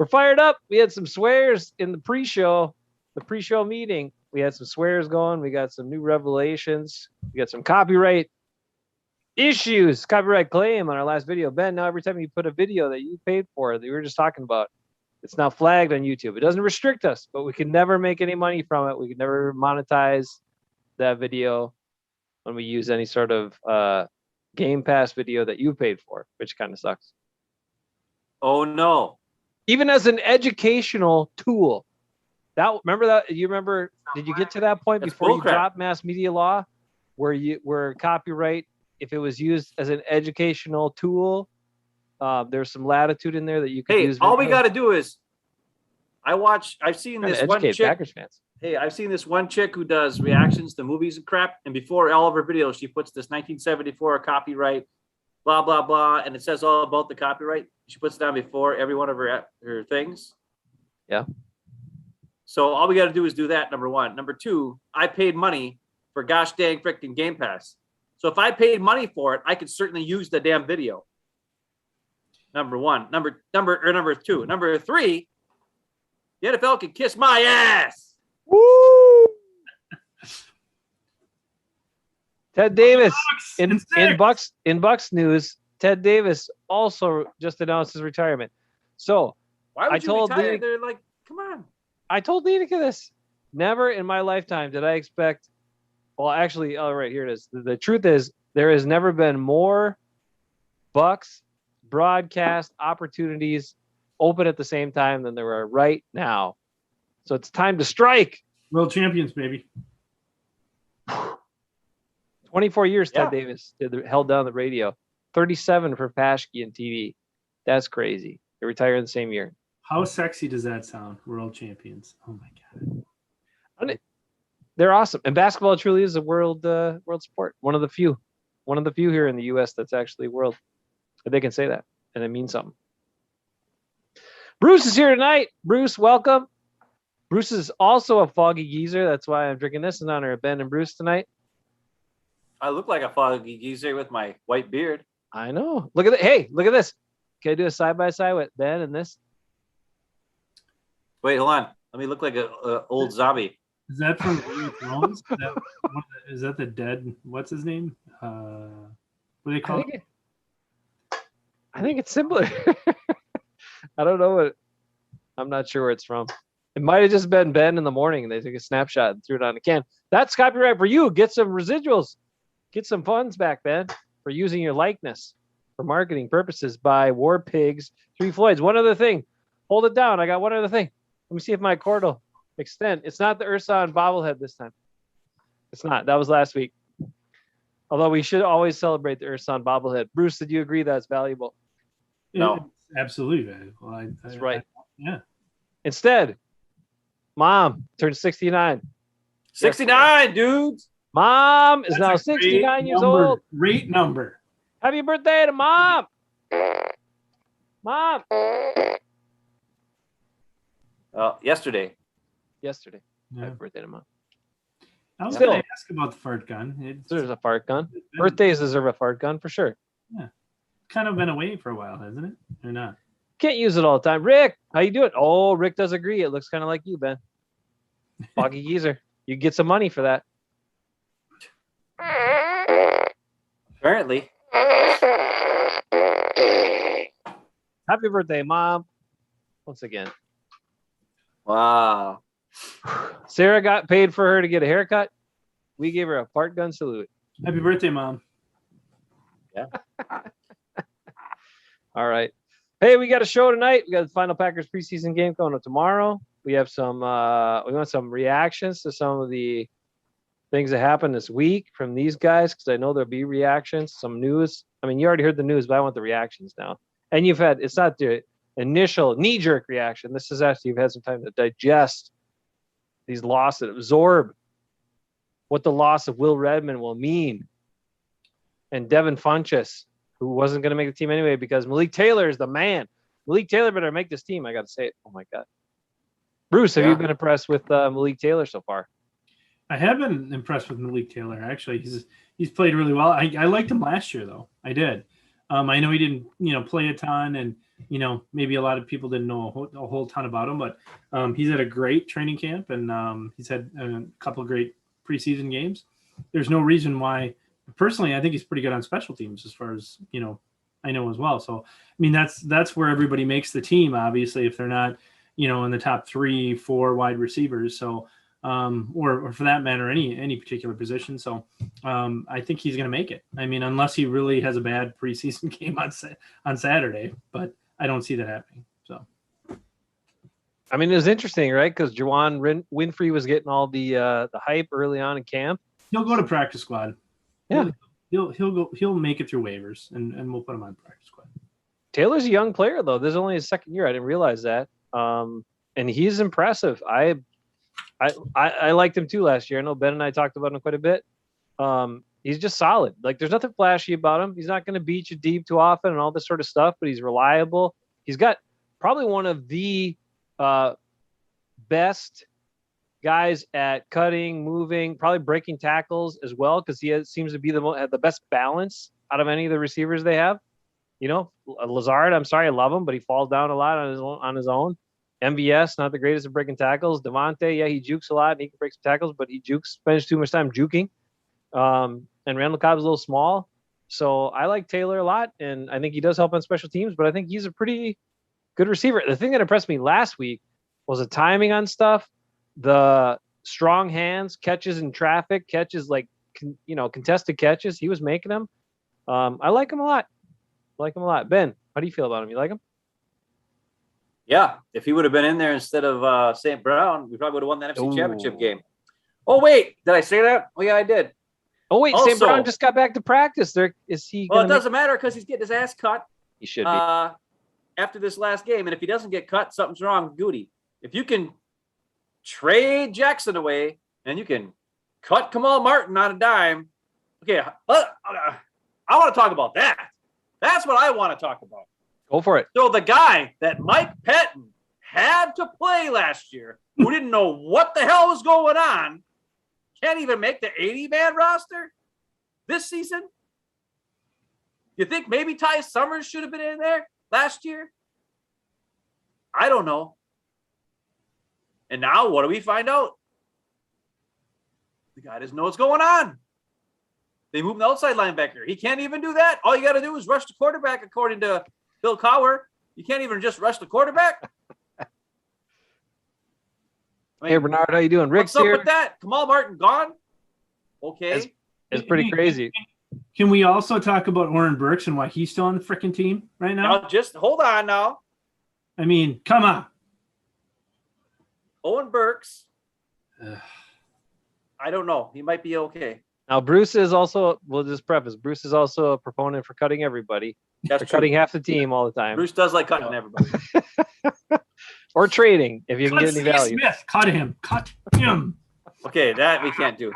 We're fired up. We had some swears in the pre-show meeting. We had some swears going. We got some new revelations. We got some copyright issues, copyright claim on our last video. Ben, now every time you put a video that you paid for that you were just talking about, it's now flagged on YouTube. It doesn't restrict us, but we can never make any money from it. We can never monetize that video when we use any sort of Game Pass video that you paid for, which kind of sucks. Oh no. Even as an educational tool. Remember that? You remember, did you get to that point That's before you bullcrap. dropped mass media law where copyright, if it was used as an educational tool, there's some latitude in there that you could use. All we got to do is I've seen this one chick. Packers fans. Hey, I've seen this one chick who does reactions to movies and crap. And before all of her videos, she puts this 1974 copyright, blah, blah, blah. And it says all about the copyright. She puts it down before every one of her things. Yeah. So all we got to do is do that, number one. Number two, I paid money for gosh dang freaking Game Pass. So if I paid money for it, I could certainly use the damn video. Number one. Number two. Number three, the NFL can kiss my ass. Woo! Ted Davis in Bucks news. Ted Davis also just announced his retirement. So why would you retire? They're like, come on. I told Lenica this. Never in my lifetime did I expect. Well, actually, all right, here it is. The truth is, there has never been more Bucks broadcast opportunities open at the same time than there are right now. So it's time to strike. World champions, baby. 24 years, Ted Davis held down the radio. 37 for Paschke and TV. That's crazy. They retired the same year. How sexy does that sound? World champions. Oh my God. They're awesome. And basketball truly is a world sport. One of the few here in the U.S. that's actually world. But they can say that, and it means something. Bruce is here tonight. Bruce, welcome. Bruce is also a foggy geezer. That's why I'm drinking this in honor of Ben and Bruce tonight. I look like a foggy geezer with my white beard. I know. Look at it. Hey, look at this. Can I do a side-by-side with Ben and this? Wait, hold on. Let me look like an old zombie. Is that from Game of Thrones? Is that the dead? What's his name? What do they call it? I think it's similar. I don't know what. I'm not sure where it's from. It might have just been Ben in the morning and they took a snapshot and threw it on a can. That's copyright for you. Get some residuals. Get some funds back, Ben, for using your likeness for marketing purposes by War Pigs, Three Floyds. One other thing. Hold it down. I got one other thing. Let me see if my cord will extend. It's not the Urson bobblehead this time. It's not. That was last week. Although we should always celebrate the Urson bobblehead. Bruce, did you agree that's valuable? No. Absolutely valuable. That's right. Yeah. Instead, Mom turned 69. 69, dudes. Mom is now 69 years old. Great number. Happy birthday to Mom. Mom. Yesterday. Yeah. Happy birthday to Mom. I was going to ask about the fart gun. There's a fart gun. Birthdays deserve a fart gun for sure. Yeah. Kind of been away for a while, hasn't it? Or not? Can't use it all the time. Rick, how you doing? Oh, Rick does agree. It looks kind of like you, Ben. Foggy geezer. You get some money for that. Apparently. Happy birthday, Mom. Once again. Wow. Sarah got paid for her to get a haircut. We gave her a fart gun salute. Happy birthday, Mom. Yeah. All right. Hey, we got a show tonight. We got the final Packers preseason game coming up tomorrow. We have some we want some reactions to some of the things that happened this week from these guys, because I know there'll be reactions, some news. I mean, you already heard the news, but I want the reactions now. And it's not the initial knee-jerk reaction. This is actually, you've had some time to digest these losses, absorb what the loss of Will Redmond will mean. And Devin Funchess, who wasn't going to make the team anyway because Malik Taylor is the man. Malik Taylor better make this team. I got to say it. Oh, my God. Bruce, have you been impressed with Malik Taylor so far? I have been impressed with Malik Taylor, actually. He's played really well. I liked him last year, though. I did. I know he didn't, play a ton, and maybe a lot of people didn't know a whole ton about him, but he's had a great training camp, and he's had a couple of great preseason games. There's no reason why. Personally, I think he's pretty good on special teams, as far as I know as well. So, I mean, that's where everybody makes the team. Obviously, if they're not, in the top 3-4 wide receivers. So, or for that matter, any particular position. So, I think he's going to make it. I mean, unless he really has a bad preseason game on Saturday, but I don't see that happening. So, I mean, it was interesting, right? Because Juwan Winfrey was getting all the hype early on in camp. He'll go to practice squad. Yeah, he'll make it through waivers, and we'll put him on practice squad. Taylor's a young player though. This is only his second year. I didn't realize that. And he's impressive. I liked him too last year. I know Ben and I talked about him quite a bit. He's just solid. Like, there's nothing flashy about him. He's not going to beat you deep too often and all this sort of stuff, but he's reliable. He's got probably one of the best guys at cutting, moving, probably breaking tackles as well, because seems to be the best balance out of any of the receivers they have. Lazard, I'm sorry, I love him, but he falls down a lot on his own. MVS, not the greatest at breaking tackles. Devontae, yeah, he jukes a lot and he can break some tackles, but he spends too much time juking. And Randall Cobb's a little small. So I like Taylor a lot, and I think he does help on special teams, but I think he's a pretty good receiver. The thing that impressed me last week was the timing on stuff, the strong hands, catches in traffic, catches contested catches. He was making them. I like him a lot. Ben, how do you feel about him? You like him? Yeah. If he would have been in there instead of St. Brown, we probably would have won the NFC Championship game. Oh, wait. Did I say that? Oh, yeah, I did. Oh, wait. St. Brown just got back to practice. Is he? Well, it doesn't matter because he's getting his ass cut. He should be. After this last game. And if he doesn't get cut, something's wrong with Goody. If you can trade Jackson away and you can cut Kamal Martin on a dime. Okay. I want to talk about that. That's what I want to talk about. Go for it. So the guy that Mike Pettin had to play last year, who didn't know what the hell was going on, can't even make the 80-man roster this season? You think maybe Ty Summers should have been in there last year? I don't know. And now what do we find out? The guy doesn't know what's going on. They moved the outside linebacker. He can't even do that. All you got to do is rush the quarterback, according to Bill Cowher. You can't even just rush the quarterback. Hey, Bernard, how you doing? Rick's what's here. Up with that? Kamal Martin gone? Okay. It's pretty crazy. Can we also talk about Oren Burks and why he's still on the freaking team right now? Now, just hold on now. I mean, come on. Owen Burks. I don't know. He might be okay. Now, Bruce is also, we'll just preface, Bruce is also a proponent for cutting everybody. That's cutting half the team all the time. Bruce does like cutting everybody. Or trading, if you can get any value. Smith, cut him. Okay, that we can't do.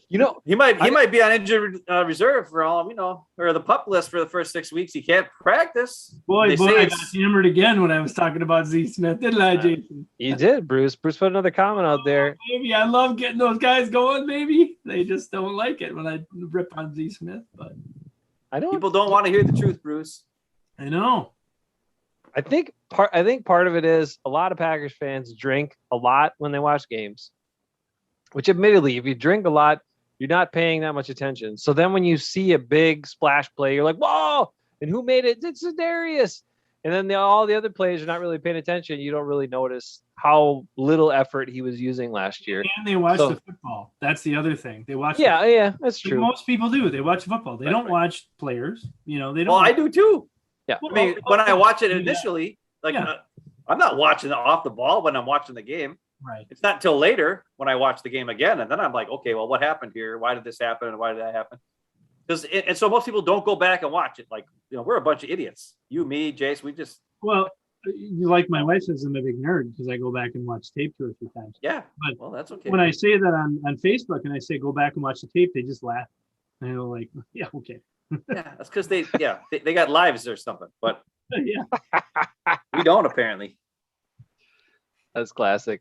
He might be on injured reserve for all we know, or the pup list for the first 6 weeks. He can't practice. Boy, I got hammered again when I was talking about Z Smith, didn't I, Jason? You did, Bruce. Bruce put another comment out there. Maybe I love getting those guys going. Maybe they just don't like it when I rip on Z Smith, but people don't want to hear the truth, Bruce. I know. I think part of it is a lot of Packers fans drink a lot when they watch games, which admittedly, if you drink a lot, you're not paying that much attention. So then when you see a big splash play, you're like, whoa, and who made it? It's Darius. And then all the other players are not really paying attention. You don't really notice how little effort he was using last year. And they watch the football. That's the other thing. They watch. Yeah, that's true. Most people do. They watch football. They don't watch players. They don't. Well, I do too. Yeah. I mean, when I watch it initially, I'm not watching it off the ball when I'm watching the game. Right. It's not until later when I watch the game again, and then I'm like, okay, well, what happened here? Why did this happen? And why did that happen? And so most people don't go back and watch it. Like, we're a bunch of idiots. You, me, Jace, we just. Well, like my wife says, I'm a big nerd because I go back and watch tape 2 or 3 times. Yeah. But well, that's okay. When I say that on Facebook and I say go back and watch the tape, they just laugh. And they're like, yeah, okay. Yeah, that's because they got lives or something, but yeah, we don't apparently. That's classic.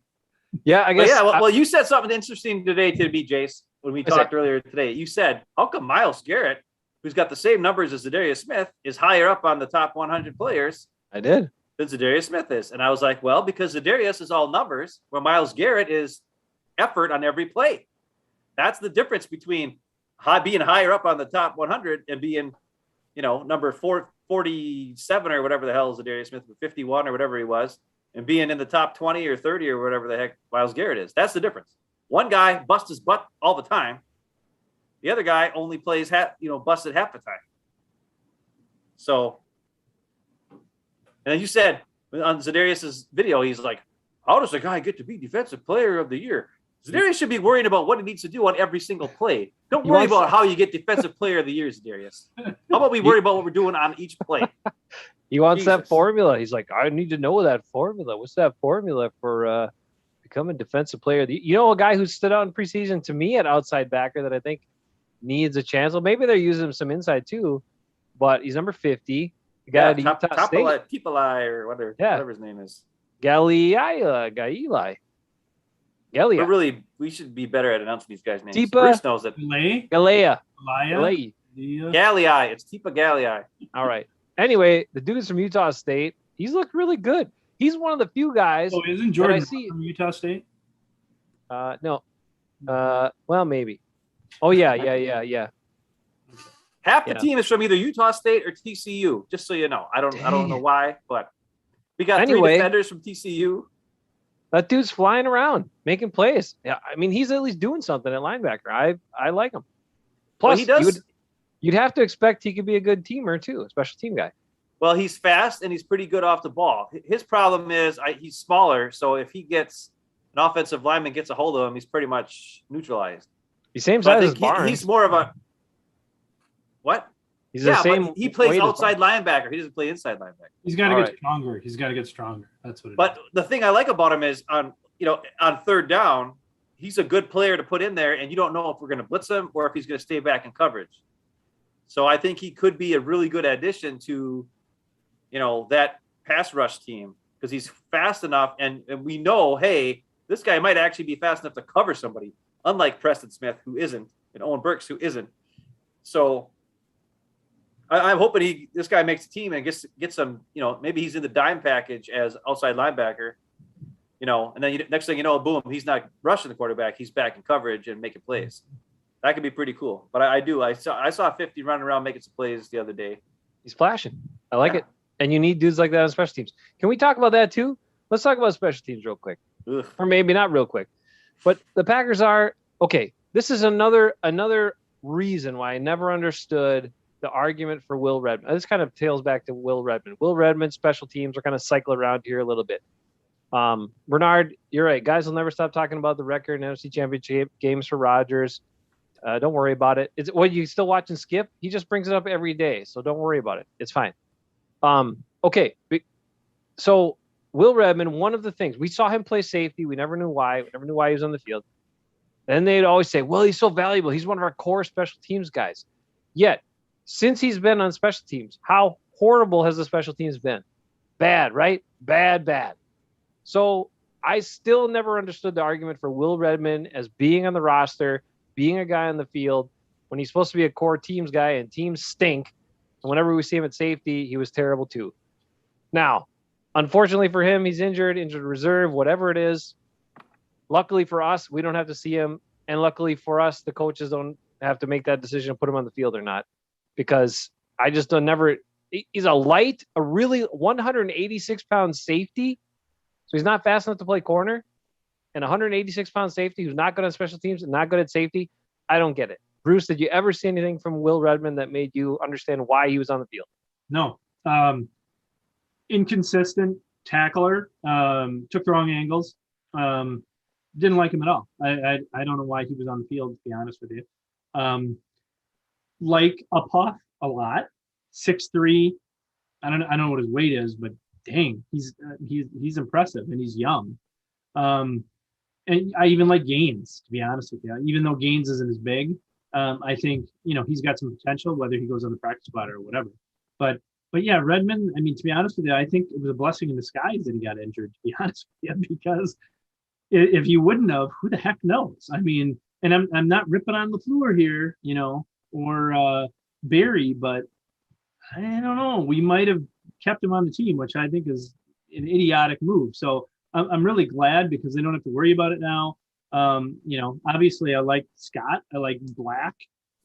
Yeah, I guess. Yeah, well, you said something interesting today to me, Jace, when we talked earlier today. You said, how come Myles Garrett who's got the same numbers as Zadarius Smith, is higher up on the top 100 players I did. than Zadarius Smith is. And I was like, well, because Zadarius is all numbers, where Myles Garrett is effort on every play. That's the difference between being higher up on the top 100 and being, number 447 or whatever the hell is Zadarius Smith, 51 or whatever he was, and being in the top 20 or 30 or whatever the heck Myles Garrett is. That's the difference. One guy busts his butt all the time. The other guy only plays busted half the time. So, and you said on Zadarius's video, he's like, how does a guy get to be defensive player of the year? Zadarius should be worrying about what he needs to do on every single play. Don't worry about how you get defensive player of the year, Zadarius. How about we worry about what we're doing on each play? He wants that formula. He's like, I need to know that formula. What's that formula for becoming defensive player of the year? A guy who stood out in preseason to me at outside backer that I think needs a chance. Well, maybe they're using him some inside too, but he's number 50. The guy at Utah State. Tipalai or whatever his name is. Gaeli. But really, we should be better at announcing these guys' names. Bruce knows it. Galea. Galii. It's Tipa Galii. All right. Anyway, the dude's from Utah State. He's looked really good. He's one of the few guys. Oh, isn't Jordan from Utah State? No. Well, maybe. Oh, yeah. Half the team is from either Utah State or TCU, just so you know. I don't know why, but we got 3 defenders from TCU. That dude's flying around, making plays. Yeah, I mean, he's at least doing something at linebacker. I like him. Plus, he does. You'd have to expect he could be a good teamer too, a special team guy. Well, he's fast and he's pretty good off the ball. His problem is he's smaller, so if he gets an offensive lineman gets a hold of him, he's pretty much neutralized. He's same size as Barnes. He's more of a what? He's the same. But he plays outside linebacker. He doesn't play inside linebacker. He's got to get stronger. He's got to get stronger. That's what it is. But the thing I like about him is on third down, he's a good player to put in there, and you don't know if we're going to blitz him or if he's going to stay back in coverage. So I think he could be a really good addition to, that pass rush team because he's fast enough, and we know, hey, this guy might actually be fast enough to cover somebody, unlike Preston Smith, who isn't, and Owen Burks, who isn't. So I'm hoping this guy makes the team and gets some, maybe he's in the dime package as outside linebacker, and then next thing you know, boom, he's not rushing the quarterback. He's back in coverage and making plays. That could be pretty cool. But I saw 50 running around making some plays the other day. He's flashing. I like it. And you need dudes like that on special teams. Can we talk about that too? Let's talk about special teams real quick. Ugh. Or maybe not real quick. But the Packers are, okay, this is another reason why I never understood the argument for Will Redmond. This kind of tails back to Will Redmond. Will Redmond, special teams, are kind of cycle around here a little bit. Bernard, you're right. Guys will never stop talking about the record and NFC Championship games for Rodgers. Don't worry about it. You still watching Skip? He just brings it up every day, so don't worry about it. It's fine. Okay. So Will Redmond, one of the things, we saw him play safety. We never knew why. We never knew why he was on the field. And they'd always say, well, he's so valuable. He's one of our core special teams guys. Yet, since he's been on special teams, how horrible has the special teams been? Bad, right? Bad. So I still never understood the argument for Will Redmond as being on the roster, being a guy on the field, when he's supposed to be a core teams guy and teams stink. And whenever we see him at safety, he was terrible too. Now, unfortunately for him, he's injured reserve, whatever it is. Luckily for us, we don't have to see him. And luckily for us, the coaches don't have to make that decision to put him on the field or not. Because I just don't he's a really 186-pound safety. So he's not fast enough to play corner. And 186-pound safety who's not good on special teams and not good at safety. I don't get it. Bruce, did you ever see anything from Will Redmond that made you understand why he was on the field? No. Inconsistent tackler, took the wrong angles. Didn't like him at all. I don't know why he was on the field, to be honest with you. Like a puff a lot, 6'3". I don't know what his weight is, but dang, he's impressive and he's young. And I even like Gaines, to be honest with you. Even though Gaines isn't as big, I think he's got some potential, whether he goes on the practice squad or whatever. But yeah, Redmond. I mean, to be honest with you, I think it was a blessing in disguise that he got injured. To be honest with you, because if you wouldn't have, who the heck knows? I mean, and I'm not ripping on LaFleur here, or Barry, but I don't know. We might have kept him on the team, which I think is an idiotic move. So I'm really glad because they don't have to worry about it now. Obviously I like Scott. I like Black.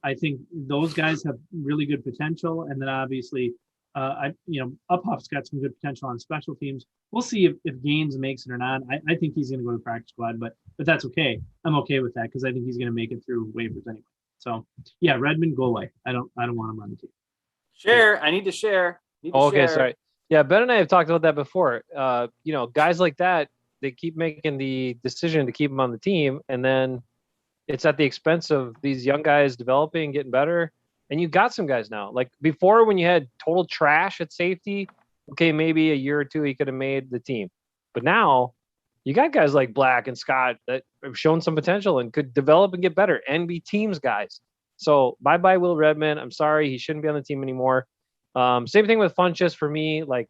I think those guys have really good potential. And then obviously, Uphoff's got some good potential on special teams. We'll see if Gaines makes it or not. I think he's going to go to practice squad, but that's okay. I'm okay with that because I think he's going to make it through waivers anyway. So yeah, Redmond, go away. I don't want him on the team. Share. I need to share. Okay, sorry. Yeah, Ben and I have talked about that before. Guys like that, they keep making the decision to keep them on the team, and then it's at the expense of these young guys developing, getting better. And you got some guys now. Like before, when you had total trash at safety, okay, maybe a year or two he could have made the team. But now you got guys like Black and Scott that have shown some potential and could develop and get better and be teams guys. So bye-bye Will Redmond. I'm sorry, he shouldn't be on the team anymore. Same thing with Funchess for me. Like,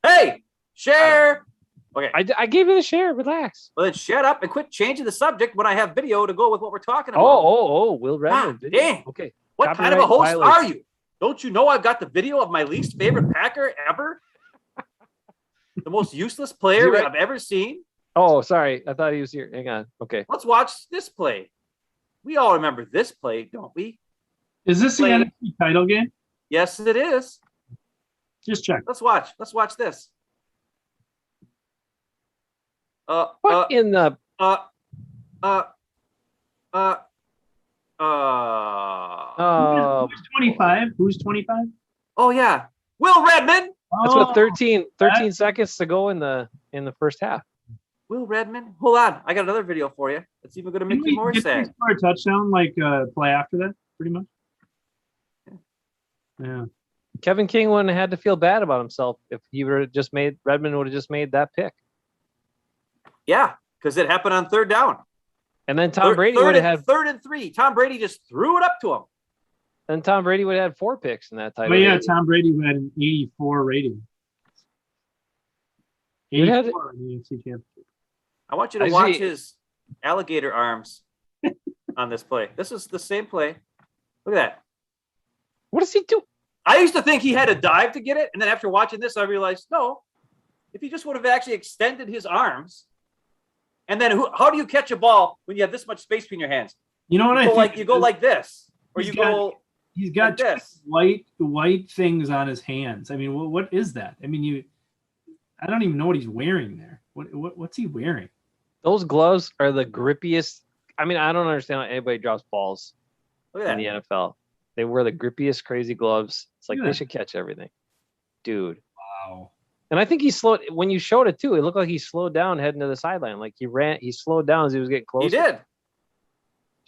hey, share. Okay. I gave you the share. Relax. Well, then shut up and quit changing the subject when I have video to go with what we're talking about. Will Redmond. Dang. Okay. What kind of a host are you? Don't you know I've got the video of my least favorite Packer ever? The most useless player I've ever seen. Oh, sorry. I thought he was here. Hang on. Okay. Let's watch this play. We all remember this play, don't we? Is this the NFC title game? Yes, it is. Just check. Let's watch. Let's watch this. What in the Who's 25? Who's 25? Oh yeah, Will Redmond. That's what 13 seconds to go in the first half. Will Redmond. Hold on, I got another video for you. That's even going to make you more sad. For a touchdown, like play after that, pretty much. Yeah. Kevin King wouldn't have had to feel bad about himself if he would have just made Redmond would have just made that pick. Yeah, because it happened on third down. And then Tom Brady would have had 3rd and 3. Tom Brady just threw it up to him. Then Tom Brady would have had 4 picks in that title. But yeah, Tom Brady had an 84 rating. 84 in the NFC Championship. I want you to watch his alligator arms on this play. This is the same play. Look at that. What does he do? I used to think he had to dive to get it, and then after watching this, I realized no. If he just would have actually extended his arms, and then how do you catch a ball when you have this much space between your hands? You know what you go like this, or you go. He's got like this. white things on his hands. I mean, what is that? I mean, I don't even know what he's wearing there. What's he wearing? Those gloves are the grippiest. I mean, I don't understand how anybody drops balls in the NFL. They wear the grippiest, crazy gloves. It's like they should catch everything, dude. Wow. And I think he slowed when you showed it too. It looked like he slowed down heading to the sideline. Like he slowed down as he was getting closer. He did.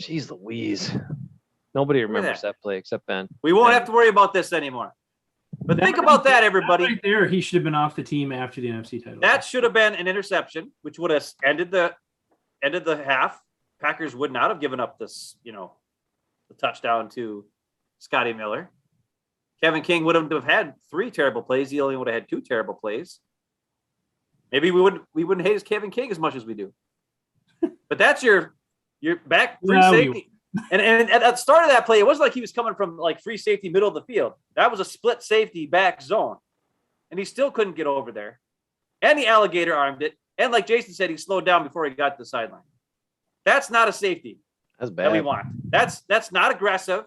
Jeez Louise. Nobody remembers that play except Ben. We won't have to worry about this anymore. But think about that, everybody. Right there, he should have been off the team after the NFC title. That should have been an interception, which would have ended the half. Packers would not have given up this, the touchdown to Scotty Miller. Kevin King wouldn't have had 3 terrible plays. He only would have had 2 terrible plays. Maybe we wouldn't hate Kevin King as much as we do. But that's your back free safety. And at the start of that play, it wasn't like he was coming from like free safety middle of the field. That was a split safety back zone. And he still couldn't get over there. And the alligator armed it. And like Jason said, he slowed down before he got to the sideline. That's not a safety. That's bad. That we want. That's not aggressive.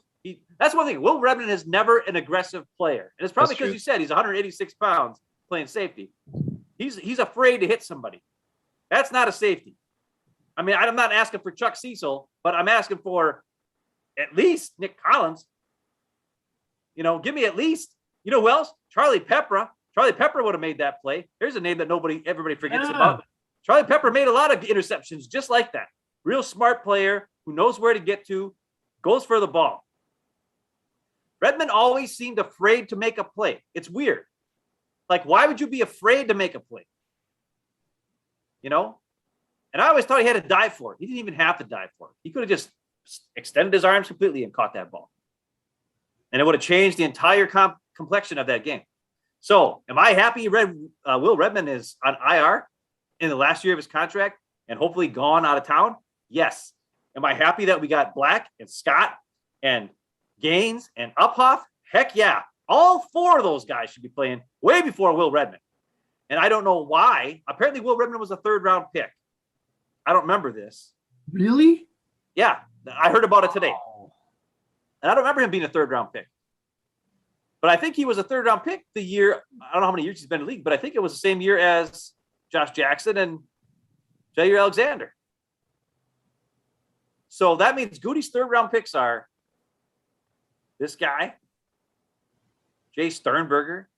That's one thing. Will Redmond is never an aggressive player. And it's probably because you said he's 186 pounds playing safety. He's afraid to hit somebody. That's not a safety. I mean, I'm not asking for Chuck Cecil, but I'm asking for at least Nick Collins. Give me at least, who else? Charlie Pepper. Charlie Pepper would have made that play. There's a name that everybody forgets about. Charlie Pepper made a lot of interceptions just like that. Real smart player who knows where to get to, goes for the ball. Redmond always seemed afraid to make a play. It's weird. Like, why would you be afraid to make a play? And I always thought he had to dive for it. He didn't even have to dive for it. He could have just extended his arms completely and caught that ball. And it would have changed the entire complexion of that game. So am I happy Will Redmond is on IR in the last year of his contract and hopefully gone out of town? Yes. Am I happy that we got Black and Scott and Gaines and Uphoff? Heck yeah. All 4 of those guys should be playing way before Will Redmond. And I don't know why. Apparently, Will Redmond was a 3rd-round pick. I don't remember this. Really? Yeah, I heard about it today. Wow. And I don't remember him being a 3rd-round pick. But I think he was a 3rd-round pick the year. I don't know how many years he's been in the league, but I think it was the same year as Josh Jackson and Jair Alexander. So that means Goody's 3rd-round picks are this guy, Jay Sternberger,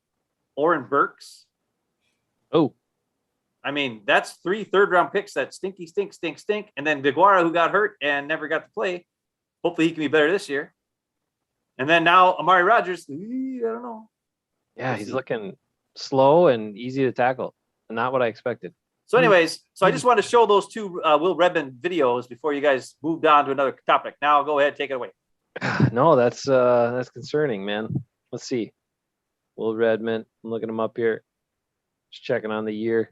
Oren Burks. Oh, I mean, that's 3 3rd-round picks that stink. And then Viguara, who got hurt and never got to play. Hopefully he can be better this year. And then now Amari Rodgers, I don't know. yeah, he's looking slow and easy to tackle. Not what I expected. So anyways, I just wanted to show those 2 Will Redmond videos before you guys moved on to another topic. Now go ahead, take it away. No, that's concerning, man. Let's see. Will Redmond, I'm looking him up here. Just checking on the year.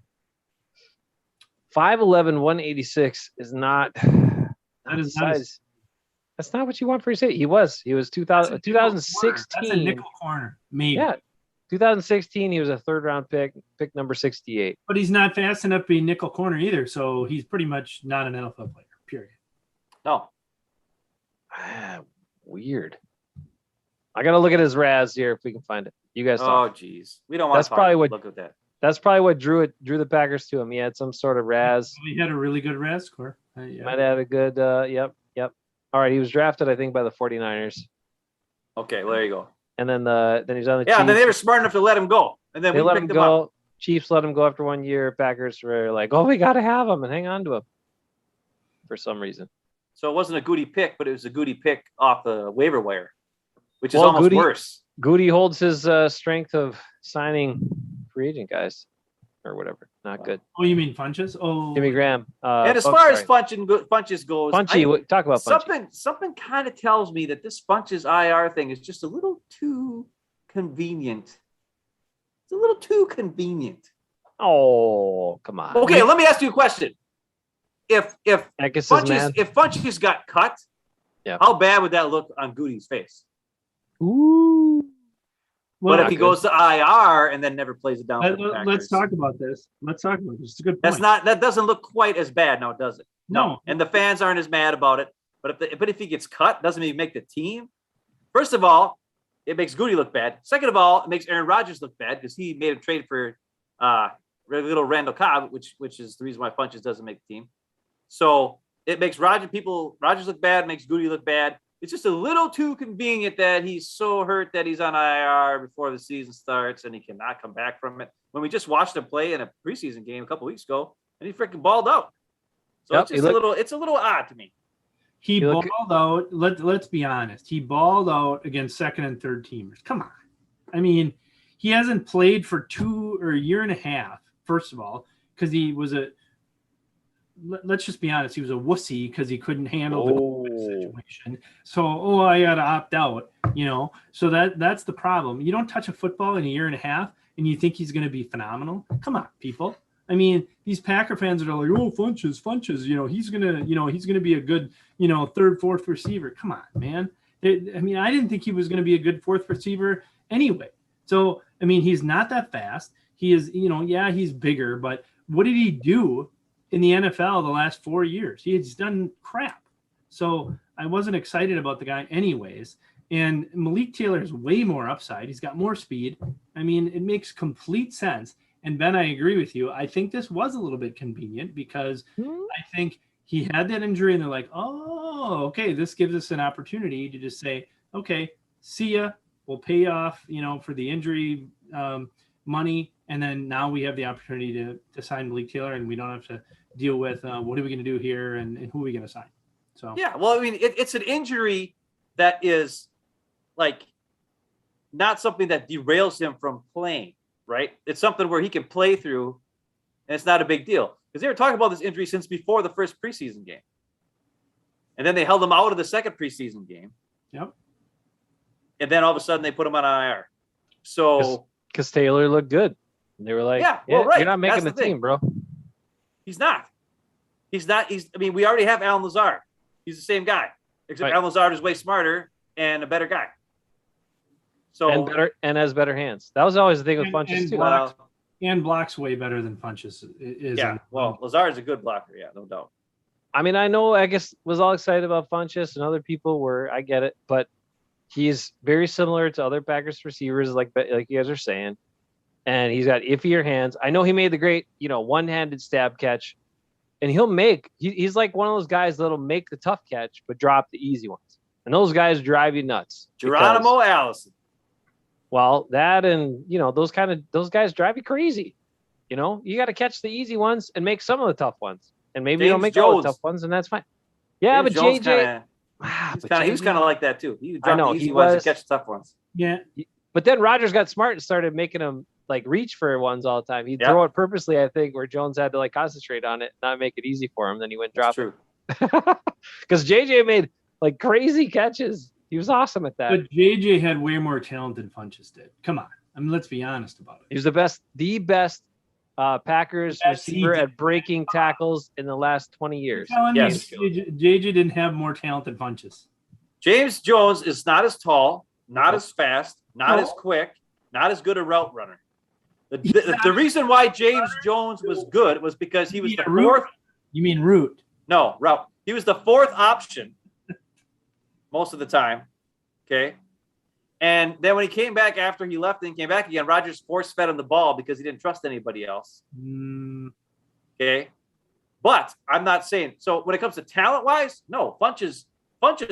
5'11", 186 is not That is not size. That's not what you want for your safety. He was 2016. That's a nickel corner, maybe. Yeah. 2016, he was a 3rd-round pick number 68. But he's not fast enough to be nickel corner either, so he's pretty much not an NFL player, period. No. Weird. I got to look at his Raz here if we can find it. You guys talk. Oh, geez. We don't want That's to probably what- look at that. That's probably what drew the Packers to him. He had some sort of Raz. He had a really good RAS score. Yeah. Might have had a good, yep. All right, he was drafted, I think, by the 49ers. Okay, well, there you go. And then he's on the Yeah, Chiefs. and then they were smart enough to let him go. And then They we let him picked him up. go. Chiefs let him go after 1 year. Packers were like, oh, we got to have him and hang on to him for some reason. So it wasn't a Goody pick, but it was a Goody pick off the waiver wire, which is Well, almost Goody- worse. Goody holds his strength of signing free agent guys or whatever. Not good. Oh, you mean Funches? Oh, Jimmy Graham. And as Funk- far as sorry. Funches goes, Funchy, talk about Funchy. something kind of tells me that this Funches IR thing is just a little too convenient. It's a little too convenient. Oh, come on. Okay, let me ask you a question. If I guess his man. Funches got cut, Yeah. how bad would that look on Goody's face? Ooh. But if not he good. goes to IR and then never plays it down, for the let's Packers, talk about this. It's a good point. that doesn't look quite as bad now, does it? No. And the fans aren't as mad about it. But if he gets cut, doesn't he make the team? First of all, it makes Goody look bad. Second of all, it makes Aaron Rodgers look bad because he made a trade for little Randall Cobb, which is the reason why Funches doesn't make the team. So it makes Rodgers look bad, makes Goody look bad. It's just a little too convenient that he's so hurt that he's on IR before the season starts and he cannot come back from it. When we just watched him play in a preseason game a couple weeks ago, and he freaking balled out. So Yep, it's just it's a little odd to me. He You balled look- out. Let's be honest. He balled out against 2nd and 3rd teamers. Come on. I mean, he hasn't played for a year and a half, first of all, because he was let's just be honest, he was a wussy because he couldn't handle the COVID situation. So, I got to opt out, So that's the problem. You don't touch a football in a year and a half and you think he's going to be phenomenal. Come on, people. I mean, these Packer fans are like, oh, Funches, he's gonna be a good, 3rd, 4th receiver. Come on, man. I didn't think he was going to be a good 4th receiver anyway. So, he's not that fast. He is, he's bigger, but what did he do in the NFL the last 4 years? He's done crap. So I wasn't excited about the guy anyways. And Malik Taylor is way more upside. He's got more speed. It makes complete sense. And Ben, I agree with you. I think this was a little bit convenient because I think he had that injury and they're like, oh, okay, this gives us an opportunity to just say, okay, see ya. We'll pay off, for the injury money. And then now we have the opportunity to sign Malik Taylor and we don't have to deal with what are we going to do here and who are we going to sign. So, yeah, well, it's an injury that is like not something that derails him from playing, right? It's something where he can play through and it's not a big deal because they were talking about this injury since before the first preseason game. And then they held him out of the second preseason game. Yep. And then all of a sudden they put him on IR. So because Taylor looked good. And they were like, yeah, well, right. You're not making That's the team, bro. He's not. We already have Alan Lazard. He's the same guy, except Right. Alan Lazard is way smarter and a better guy. So and has better hands. That was always the thing with And- Funches and too. blocks. And blocks way better than Funches is. yeah, well, Lazard's a good blocker. Yeah, no doubt. I mean, I guess was all excited about Funches and other people were. I get it, but he's very similar to other Packers receivers, like you guys are saying, and he's got iffier hands. I know he made the great, one-handed stab catch, and he's like one of those guys that'll make the tough catch but drop the easy ones, and those guys drive you nuts. Geronimo Allison. Well, that and those guys drive you crazy. You got to catch the easy ones and make some of the tough ones, and maybe you don't make all the tough ones, and that's fine. Yeah, James but Jones JJ, he was kind of like that too. He dropped know, the easy he ones was. and catch the tough ones. Yeah. But then Rodgers got smart and started making him like reach for ones all the time. He'd throw it purposely, I think, where Jones had to like concentrate on it, not make it easy for him. Then he went drop. True. Because JJ made like crazy catches. He was awesome at that. But JJ had way more talent than Funches did. Come on. I mean, let's be honest about it. He was the best Packers receiver at breaking tackles in the last 20 years. Yes. JJ didn't have more talent than Funches. James Jones is not as tall, not as fast, not as quick, not as good a route runner. The reason why James Jones was good was because he was the fourth. You mean route? No, route. He was the fourth option most of the time. Okay. And then when he came back after he left and came back again, Rodgers force-fed him the ball because he didn't trust anybody else. Okay. But I'm not saying – so when it comes to talent-wise, no, Funch's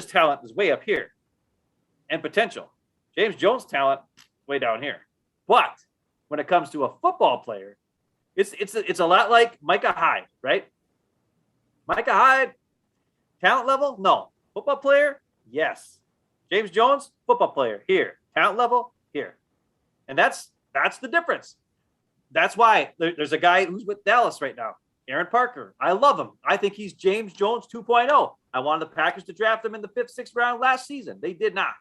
talent is way up here and potential. James Jones' talent way down here. But when it comes to a football player, it's a lot like Micah Hyde, right? Micah Hyde, talent level? No. Football player? Yes. James Jones, football player, here. Talent level, here. And that's the difference. That's why there's a guy who's with Dallas right now, Aaron Parker. I love him. I think he's James Jones 2.0. I wanted the Packers to draft him in the 5th, 6th round last season. They did not.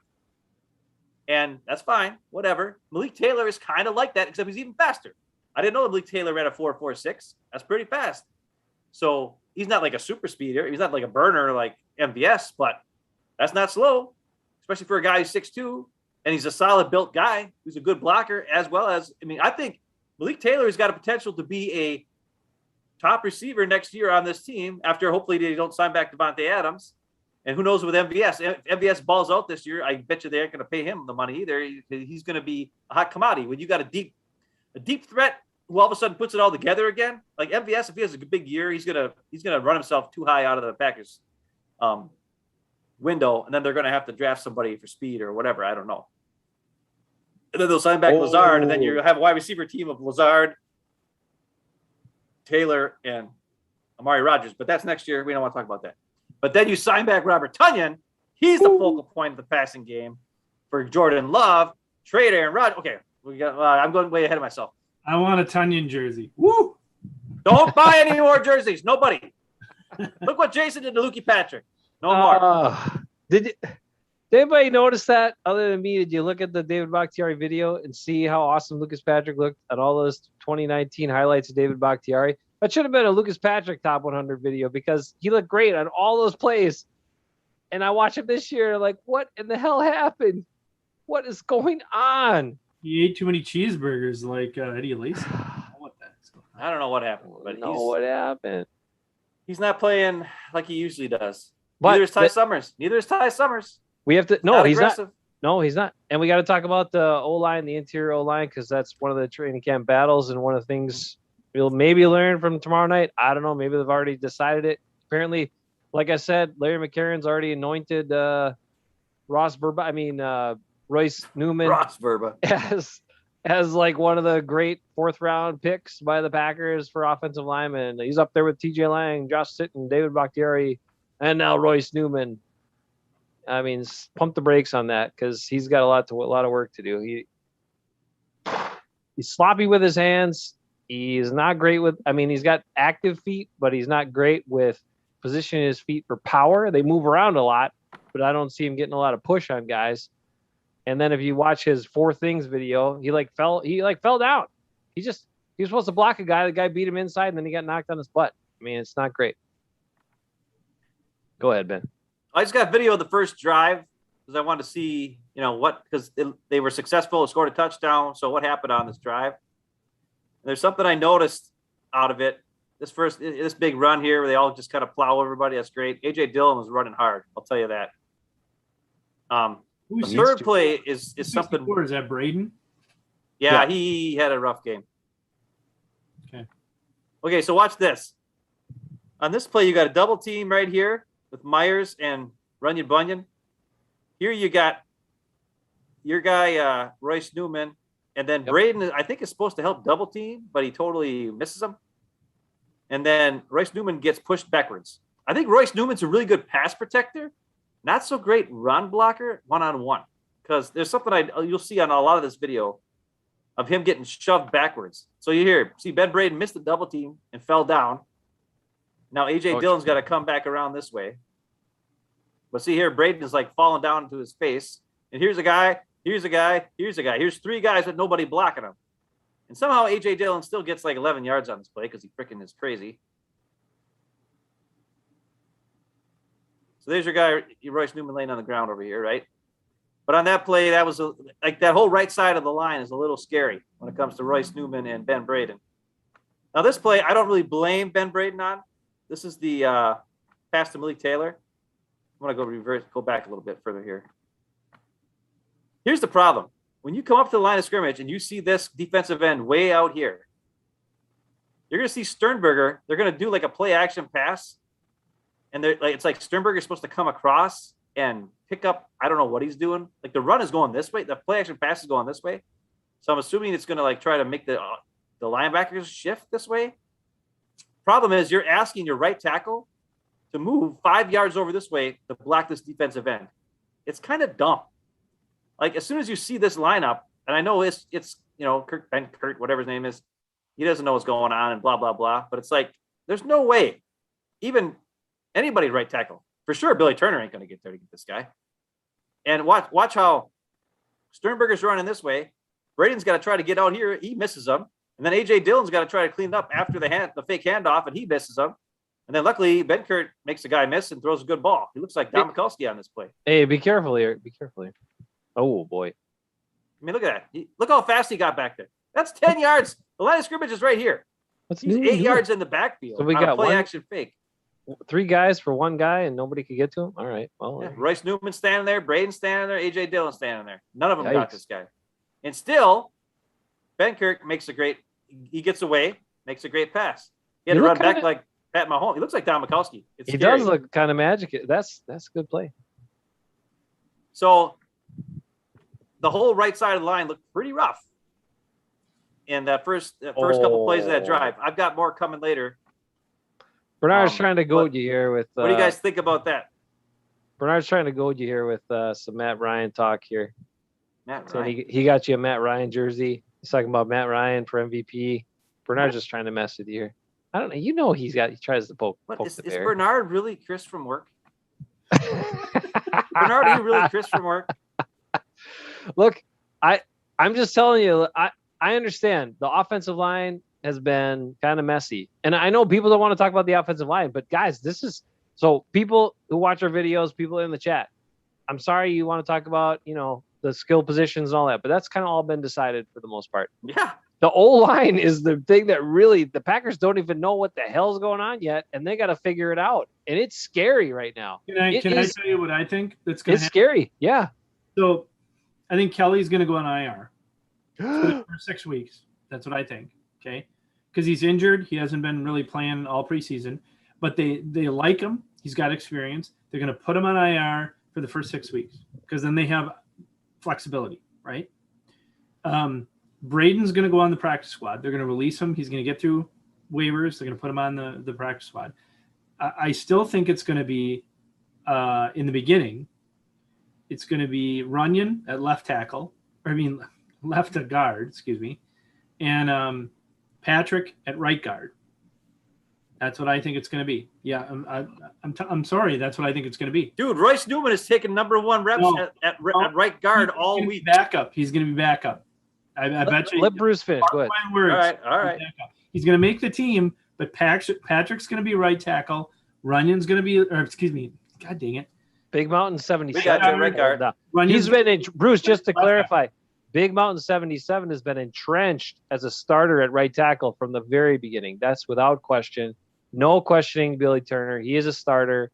And that's fine. Whatever. Malik Taylor is kind of like that, except he's even faster. I didn't know Malik Taylor ran a 4.46. That's pretty fast. So he's not like a super speeder. He's not like a burner like MVS, but that's not slow, especially for a guy who's 6'2", and he's a solid built guy who's a good blocker as well as, I think Malik Taylor has got a potential to be a top receiver next year on this team after hopefully they don't sign back Devontae Adams. And who knows with MVS? If MVS balls out this year, I bet you they aren't going to pay him the money either. He's going to be a hot commodity. When you got a deep threat who all of a sudden puts it all together again, like MVS, if he has a big year, he's gonna run himself too high out of the Packers window, and then they're going to have to draft somebody for speed or whatever. I don't know. And then they'll sign back Lazard, and then you have a wide receiver team of Lazard, Taylor, and Amari Rodgers. But that's next year. We don't want to talk about that. But then you sign back Robert Tonyan. He's the focal point of the passing game for Jordan Love. Trade Aaron Rodgers. Okay, I'm going way ahead of myself. I want a Tonyan jersey. Woo! Don't buy any more jerseys. Nobody. Look what Jason did to Lukey Patrick. No more. Did anybody notice that other than me? Did you look at the David Bakhtiari video and see how awesome Lucas Patrick looked at all those 2019 highlights of David Bakhtiari? That should have been a Lucas Patrick top 100 video because he looked great on all those plays. And I watch him this year like, what in the hell happened? What is going on? He ate too many cheeseburgers like Eddie Lacy. I don't know what happened. But what happened? He's not playing like he usually does. But Neither is Ty Summers. We have to. No, he's not. No, he's not. And we got to talk about the O-line, the interior O-line, because that's one of the training camp battles and one of the things we'll maybe learn from tomorrow night. I don't know. Maybe they've already decided it. Apparently, like I said, Larry McCarron's already anointed Royce Newman as like one of the great 4th round picks by the Packers for offensive linemen. He's up there with TJ Lang, Josh Sitton, David Bakhtiari, and now Royce Newman. Pump the brakes on that because he's got a lot of work to do. He's sloppy with his hands. He's not great with. He's got active feet, but he's not great with positioning his feet for power. They move around a lot, but I don't see him getting a lot of push on guys. And then if you watch his 4 things video, he fell down. He was supposed to block a guy. The guy beat him inside, and then he got knocked on his butt. It's not great. Go ahead, Ben. I just got video of the first drive because I wanted to see, because they were successful, scored a touchdown. So what happened on this drive? And there's something I noticed out of it. This big run here where they all just kind of plow everybody. That's great. A.J. Dillon was running hard. I'll tell you that. The third play is something. Is that Braden? Yeah, he had a rough game. Okay, so watch this. On this play, you got a double team right here with Myers and Runyon Bunyan. Here you got your guy, Royce Newman, and then Braden, I think, is supposed to help double team, but he totally misses him. And then Royce Newman gets pushed backwards. I think Royce Newman's a really good pass protector, not so great run blocker one-on-one, because there's something you'll see on a lot of this video of him getting shoved backwards. So you see Ben Braden missed the double team and fell down. Now A.J. Dillon's got to come back around this way. But see here, Braden is like falling down into his face. And here's a guy, here's a guy, here's a guy. Here's three guys with nobody blocking him. And somehow A.J. Dillon still gets like 11 yards on this play because he freaking is crazy. So there's your guy, Royce Newman, laying on the ground over here, right? But on that play, that was like that whole right side of the line is a little scary when it comes to Royce Newman and Ben Braden. Now this play, I don't really blame Ben Braden on. This is the pass to Malik Taylor. I want to go back a little bit further here. Here's the problem. When you come up to the line of scrimmage and you see this defensive end way out here, you're going to see Sternberger. They're going to do like a play action pass. And it's like Sternberger's supposed to come across and pick up, I don't know what he's doing. Like the run is going this way. The play action pass is going this way. So I'm assuming it's going to like try to make the linebackers shift this way. Problem is you're asking your right tackle to move 5 yards over this way to block this defensive end. It's kind of dumb. Like as soon as you see this lineup, and I know it's Kurt, whatever his name is, he doesn't know what's going on and blah, blah, blah. But it's like, there's no way even anybody right tackle. For sure, Billy Turner ain't going to get there to get this guy. And watch how Sternberger's running this way. Braden's got to try to get out here. He misses them. And then A.J. Dillon's got to try to clean it up after the fake handoff, and he misses them. And then luckily, Ben Kurt makes the guy miss and throws a good ball. He looks like Don Mikulski on this play. Hey, be careful here. Be careful here. Oh, boy. I mean, look at that. Look how fast he got back there. That's 10 yards. The line of scrimmage is right here. He's 8 yards in the backfield. So we got play action fake. 3 guys for one guy, and nobody could get to him? All right. Well, yeah. Royce Newman standing there, Braden standing there, A.J. Dillon standing there. None of them got this guy. And still, Ben Kirk he gets away, makes a great pass. He had to run back like Pat Mahomes. He looks like Don Mikulski. He does look kind of magic. That's a good play. So the whole right side of the line looked pretty rough in that first couple plays of that drive. I've got more coming later. Bernard's trying to goad you here with. What do you guys think about that? Bernard's trying to goad you here with some Matt Ryan talk here. Matt so Ryan. He got you a Matt Ryan jersey. He's talking about Matt Ryan for MVP. Bernard's just trying to mess with you here. I don't know. You know he tries to poke the bear. Is Bernard really Chris from work? Bernard, are you really Chris from work? Look, I'm just telling you, I understand the offensive line has been kind of messy. And I know people don't want to talk about the offensive line, but guys, so people who watch our videos, people in the chat, I'm sorry you want to talk about, the skill positions and all that, but that's kind of all been decided for the most part. Yeah. The O-line is the thing that really, the Packers don't even know what the hell's going on yet, and they got to figure it out. And it's scary right now. Can I tell you what I think that's going to happen? It's scary. Yeah. So I think Kelly's going to go on IR for 6 weeks. That's what I think. Okay. Because he's injured. He hasn't been really playing all preseason, but they like him. He's got experience. They're going to put him on IR for the first 6 weeks because then they have flexibility, right? Braden's going to go on the practice squad. They're going to release him. He's going to get through waivers. They're going to put him on the practice squad. I still think it's going to be in the beginning. It's going to be Runyon at left guard, excuse me, and Patrick at right guard. That's what I think it's going to be. Yeah, I'm sorry. That's what I think it's going to be. Dude, Royce Newman is taking number 1 reps at right guard all week. He's going to be backup. I bet you. Let Bruce finish. Go ahead. All right. He's going to make the team, but Patrick's going to be right tackle. Runyon's going to be, God dang it. Big Mountain 77. We got you, right guard. He's been in, Bruce, just to Left clarify, Big Mountain 77 has been entrenched as a starter at right tackle from the very beginning. That's without question. No questioning Billy Turner. He is a starter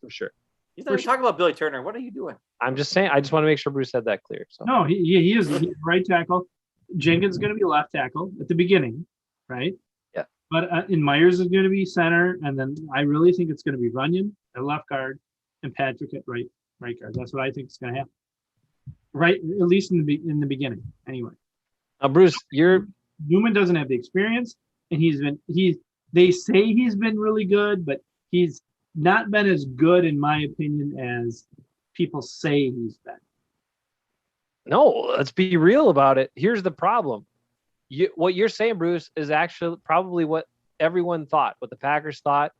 for sure. He's not even talking about Billy Turner. What are you doing? I'm just saying, I just want to make sure Bruce had that clear. So No, he is he's right tackle. Jenkins is going to be left tackle at the beginning, right? Yeah. But and Myers is going to be center, and then I really think it's going to be Runyon at left guard and Patrick at right guard. That's what I think is going to happen. Right, at least in the beginning, anyway. now, Bruce, Newman doesn't have the experience, and they say he's been really good, but he's not been as good, in my opinion, as people say he's been. no, let's be real about it. Here's the problem. What you're saying, Bruce, is actually probably what everyone thought, what the Packers thought,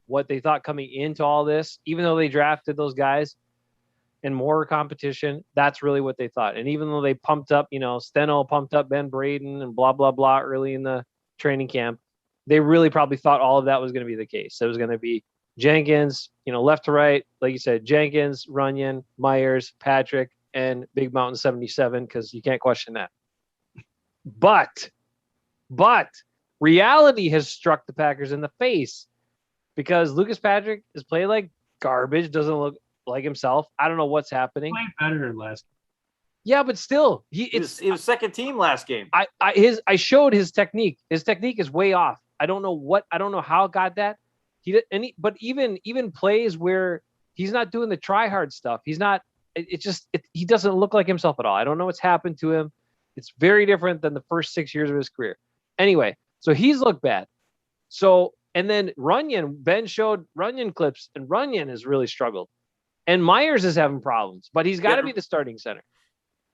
what they thought coming into all this, even though they drafted those guys and more competition, that's really what they thought. And even though they pumped up, Steno pumped up Ben Braden and blah, blah, blah early in the training camp, they really probably thought all of that was going to be the case. It was going to be Jenkins, left to right, like you said, Jenkins, Runyon, Myers, Patrick, and Big Mountain 77, because you can't question that. But reality has struck the Packers in the face because Lucas Patrick is playing like garbage, doesn't look like himself. I don't know what's happening. Played better last. Yeah, but still, He was second team last game. I showed his technique. His technique is way off. I don't know how it got that. But even plays where he's not doing the try hard stuff. He's not. He doesn't look like himself at all. I don't know what's happened to him. It's very different than the first 6 years of his career. Anyway, so he's looked bad. So, and then Runyon, Ben showed Runyon clips, and Runyon has really struggled. And Myers is having problems, but he's got to be the starting center.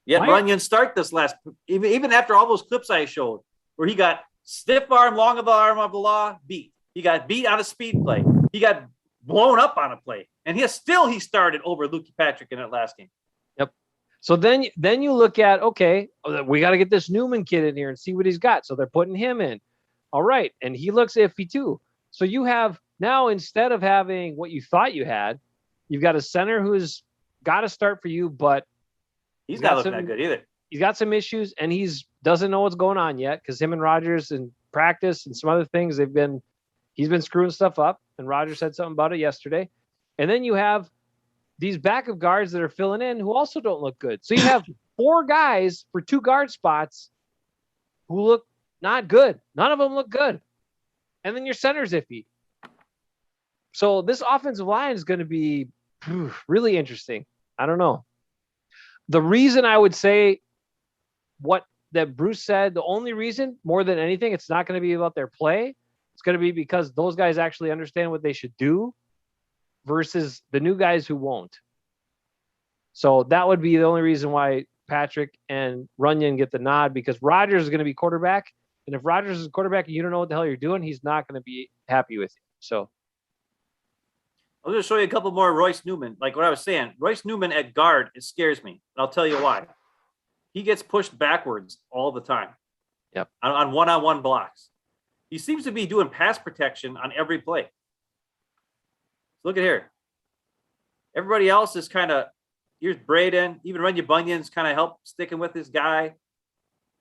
Yeah, Runyon start this last, even after all those clips I showed, where he got stiff arm, long of the arm of the law, beat. He got beat on a speed play. He got blown up on a play. And he started over Lucas Patrick in that last game. Yep. So then you look at, okay, we got to get this Newman kid in here and see what he's got. So they're putting him in. All right. And he looks iffy too. So you have now, instead of having what you thought you had, you've got a center who's got to start for you, but he's not looking that good either. He's got some issues and doesn't know what's going on yet because him and Rodgers in practice and some other things, he's been screwing stuff up, and Rodgers said something about it yesterday. And then you have these backup guards that are filling in who also don't look good. So you have 4 guys for 2 guard spots who look not good. None of them look good. And then your center's iffy. So this offensive line is going to be really interesting. I don't know. The reason I would say what that Bruce said, the only reason more than anything, it's not going to be about their play. It's going to be because those guys actually understand what they should do versus the new guys who won't. So that would be the only reason why Patrick and Runyon get the nod, because Rodgers is going to be quarterback. And if Rodgers is quarterback and you don't know what the hell you're doing, he's not going to be happy with you. So I'll just show you a couple more Royce Newman. Like what I was saying, Royce Newman at guard, it scares me. And I'll tell you why. He gets pushed backwards all the time. Yep. On one-on-one blocks. He seems to be doing pass protection on every play. Look at here. Everybody else is kind of, here's Braden, even Runyon Bunyan's kind of help sticking with this guy.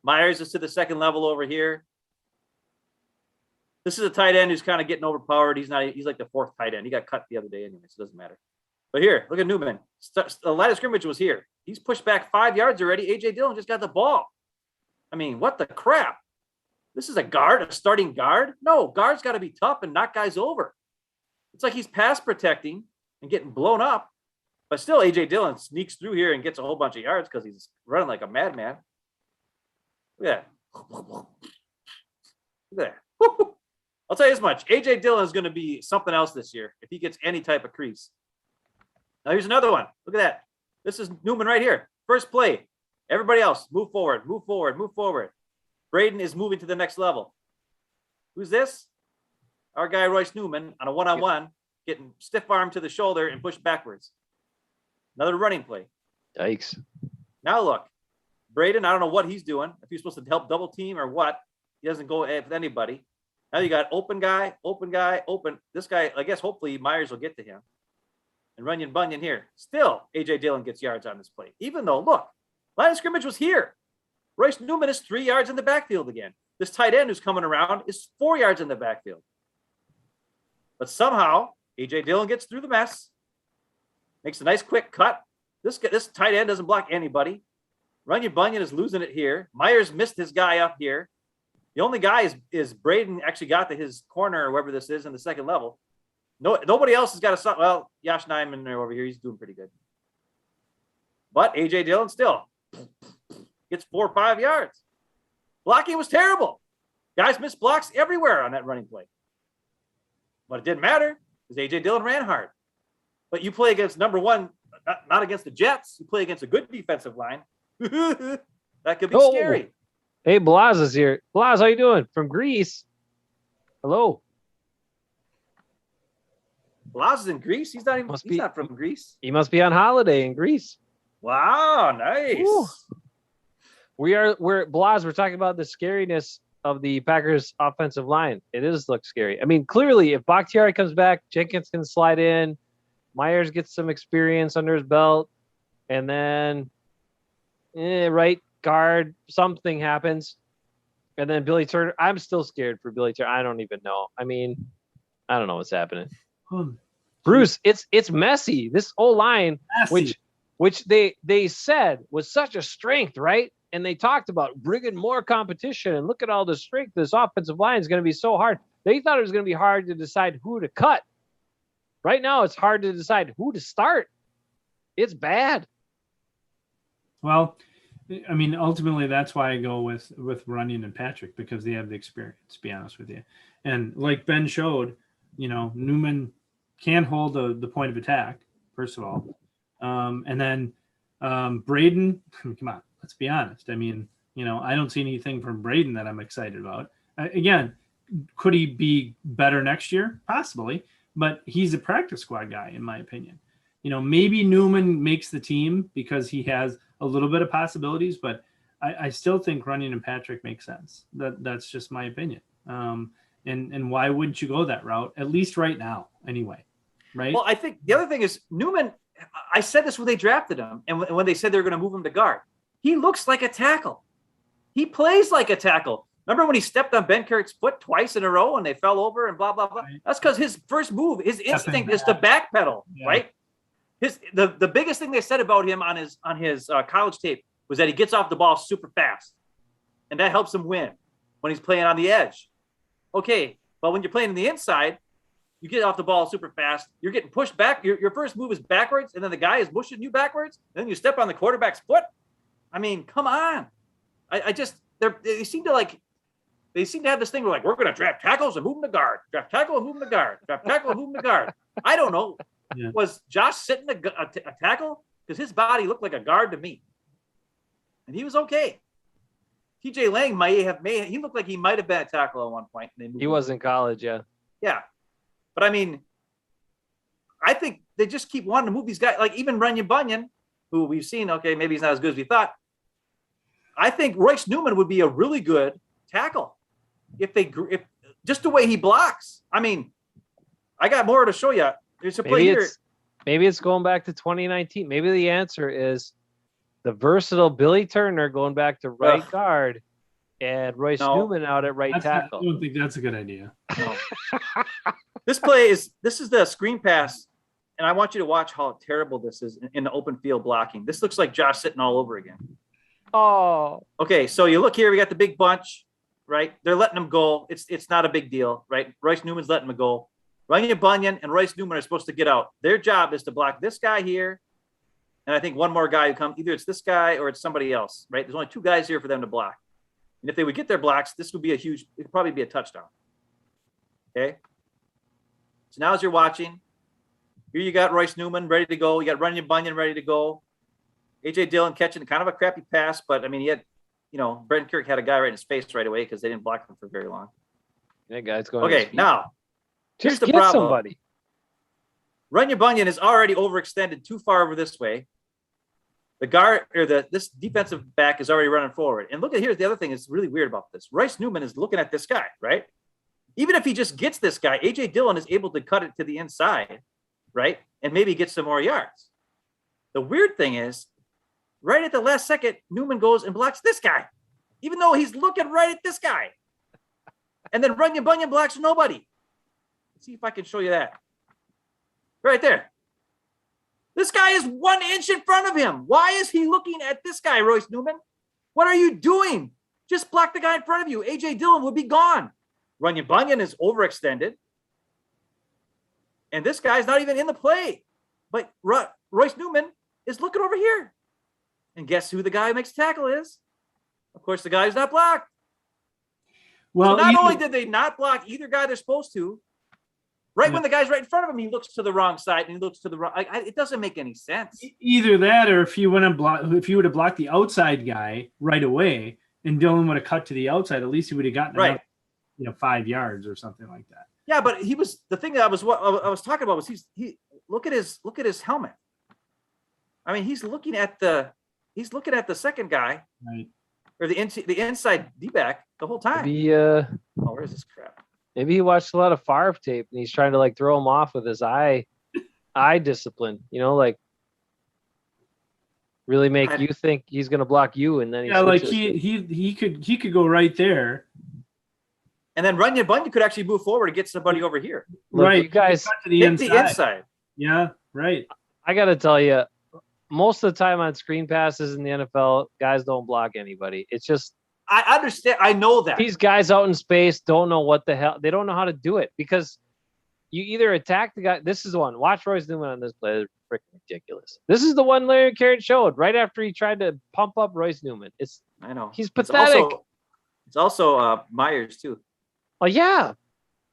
Myers is to the second level over here. This is a tight end who's kind of getting overpowered. He's like the 4th tight end. He got cut the other day anyway, so it doesn't matter. But here, look at Newman. The line of scrimmage was here. He's pushed back 5 yards already. A.J. Dillon just got the ball. I mean, what the crap? This is a starting guard? No, guard's got to be tough and knock guys over. It's like he's pass protecting and getting blown up. But still, A.J. Dillon sneaks through here and gets a whole bunch of yards because he's running like a madman. Look at that. Look at that. I'll tell you this much. A.J. Dillon is going to be something else this year if he gets any type of crease. Now, here's another one. Look at that. This is Newman right here. First play. Everybody else, move forward, move forward, move forward. Braden is moving to the next level. Who's this? Our guy, Royce Newman, on a one-on-one, getting stiff arm to the shoulder and pushed backwards. Another running play. Yikes. Now look. Braden, I don't know what he's doing. If he's supposed to help double team or what. He doesn't go with anybody. Now you got open guy, open. This guy, I guess hopefully Myers will get to him. and Runyon Bunyan here. Still, A.J. Dillon gets yards on this play. Even though, look, line of scrimmage was here. Royce Newman is 3 yards in the backfield again. This tight end who's coming around is 4 yards in the backfield. But somehow, A.J. Dillon gets through the mess, makes a nice quick cut. This tight end doesn't block anybody. Runyon Bunyan is losing it here. Myers missed his guy up here. The only guy is Braden actually got to his corner or wherever this is in the second level. Nobody else has got a, well, Yash Nyman over here. He's doing pretty good. But A.J. Dillon still gets 4 or 5 yards. Blocking was terrible. Guys missed blocks everywhere on that running play. But it didn't matter because A.J. Dillon ran hard. But you play against number one, not against the Jets. You play against a good defensive line. That could be scary. Hey, Blaz is here. Blaz, how you doing? From Greece. Hello. Blaz is in Greece. He's not from Greece. He must be on holiday in Greece. Wow, nice. Ooh. We're Blaz, we're talking about the scariness of the Packers offensive line. It look scary. I mean, clearly if Bakhtiari comes back, Jenkins can slide in, Myers gets some experience under his belt, and then right guard, something happens. And then Billy Turner, I'm still scared for Billy Turner. I don't even know. I mean, I don't know what's happening. Bruce, it's messy. This O-line, which they said was such a strength, right? And they talked about bringing more competition and look at all the strength. This offensive line is going to be so hard. They thought it was going to be hard to decide who to cut. Right now, it's hard to decide who to start. It's bad. Well, I mean, ultimately, that's why I go with Runyon and Patrick, because they have the experience, to be honest with you. And like Ben showed, Newman can hold the point of attack, first of all. And then Braden, come on, let's be honest. I mean, I don't see anything from Braden that I'm excited about. Again, could he be better next year? Possibly, but he's a practice squad guy, in my opinion. Maybe Newman makes the team because he has a little bit of possibilities, but I still think Runyon and Patrick make sense. That's just my opinion. And why wouldn't you go that route, at least right now, anyway? Right. Well, I think the other thing is Newman. I said this when they drafted him, and when they said they were going to move him to guard, he looks like a tackle. He plays like a tackle. Remember when he stepped on Ben Kirk's foot twice in a row and they fell over and blah blah blah? Right. That's because his first move, his instinct is to backpedal, right? The biggest thing they said about him on his college tape was that he gets off the ball super fast, and that helps him win when he's playing on the edge. Okay, but when you're playing on the inside, you get off the ball super fast. You're getting pushed back. Your first move is backwards, and then the guy is pushing you backwards. And then you step on the quarterback's foot. I mean, come on. They seem to have this thing where we're going to draft tackles and move them to guard. Draft tackle and move them to guard. Draft tackle and move them to guard. I don't know. Yeah. Was Josh sitting a tackle? Because his body looked like a guard to me, and he was okay. TJ Lang he looked like he might have been a tackle at one point. He was in college, yeah. Yeah. But I mean, I think they just keep wanting to move these guys, like even Runyon Bunyan, who we've seen, okay, maybe he's not as good as we thought. I think Royce Newman would be a really good tackle if just the way he blocks. I mean, I got more to show you. There's a play here. Maybe it's going back to 2019. Maybe the answer is the versatile Billy Turner going back to right guard and Royce Newman out at right tackle. I don't think that's a good idea. No. This is the screen pass, and I want you to watch how terrible this is in the open field blocking. This looks like Josh sitting all over again. Oh. Okay, so you look here, we got the big bunch, right? They're letting him go. It's not a big deal, right? Royce Newman's letting him go. Runyon Bunyan and Royce Newman are supposed to get out. Their job is to block this guy here, and I think one more guy who comes. Either it's this guy or it's somebody else, right? There's only 2 guys here for them to block. And if they would get their blocks, this would be it'd probably be a touchdown. Okay? So now as you're watching, here you got Royce Newman ready to go. You got Runyon Bunyan ready to go. A.J. Dillon catching kind of a crappy pass, but I mean, he had, Brent Kirk had a guy right in his face right away because they didn't block him for very long. That guy's going. Okay, now, here's just the get problem. Somebody. Runyon Bunyan is already overextended too far over this way. The guard or this defensive back is already running forward. And look at here's the other thing that's really weird about this. Royce Newman is looking at this guy, right? Even if he just gets this guy, A.J. Dillon is able to cut it to the inside, right? and maybe get some more yards. The weird thing is, right at the last second, Newman goes and blocks this guy, even though he's looking right at this guy. And then Runyon Bunyan blocks nobody. Let's see if I can show you that. Right there. This guy is 1 inch in front of him. Why is he looking at this guy, Royce Newman? What are you doing? Just block the guy in front of you. A.J. Dillon would be gone. Runyon Bunyan is overextended. And this guy's not even in the play. But Royce Newman is looking over here. And guess who the guy who makes the tackle is? Of course, the guy who's not blocked. Well, so not only did they not block either guy they're supposed to, right when the guy's right in front of him, he looks to the wrong side and he looks to the wrong. It doesn't make any sense. Either that, or if you would have blocked the outside guy right away, and Dillon would have cut to the outside, at least he would have gotten another, 5 yards or something like that. Yeah, but he was the thing that I was talking about was he look at his helmet. I mean, he's looking at the second guy, right, or the inside D-back the whole time. Maybe, where's this crap? Maybe he watched a lot of Favre tape and he's trying to like throw him off with his eye discipline, like really make you think he's going to block you. And then he could go right there. And then Runyon Bunyan could actually move forward and get somebody over here. Look, right. You guys cut to the inside. Yeah. Right. I got to tell you, most of the time on screen passes in the NFL, guys don't block anybody. It's just, I understand. I know that these guys out in space don't know what the hell. They don't know how to do it because you either attack the guy. This is the one. Watch Royce Newman on this play. It's freaking ridiculous. This is the one Larry Carrot showed right after he tried to pump up Royce Newman. I know. He's pathetic. It's also Myers too. Oh yeah.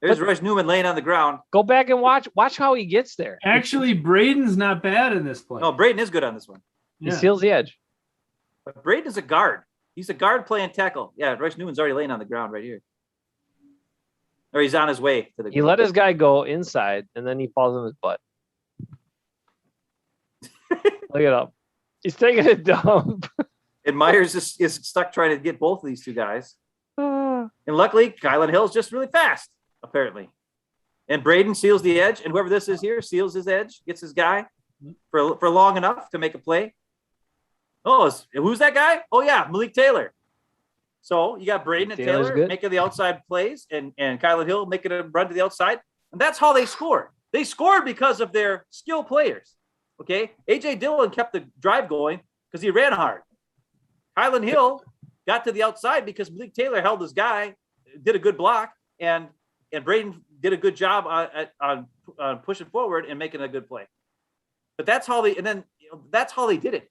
There's Royce Newman laying on the ground. Go back and watch how he gets there. Actually, Braden's not bad in this play. No, Braden is good on this one. He seals the edge. But Braden is a guard. He's a guard playing tackle. Yeah, Royce Newman's already laying on the ground right here. Or he's on his way to the. He let his guy go inside, and then he falls on his butt. Look it up. He's taking a dump. And Myers is stuck trying to get both of these two guys. And luckily, Kylan Hill's just really fast, apparently. And Braden seals the edge, and whoever this is here seals his edge, gets his guy for long enough to make a play. Oh, who's that guy? Oh, yeah, Malik Taylor. So you got Braden and Taylor making the outside plays, and Kylan Hill making a run to the outside. And that's how they scored. They scored because of their skill players. Okay? A.J. Dillon kept the drive going because he ran hard. Kylan Hill got to the outside because Malik Taylor held his guy, did a good block, and Braden did a good job on pushing forward and making a good play. But that's how they did it.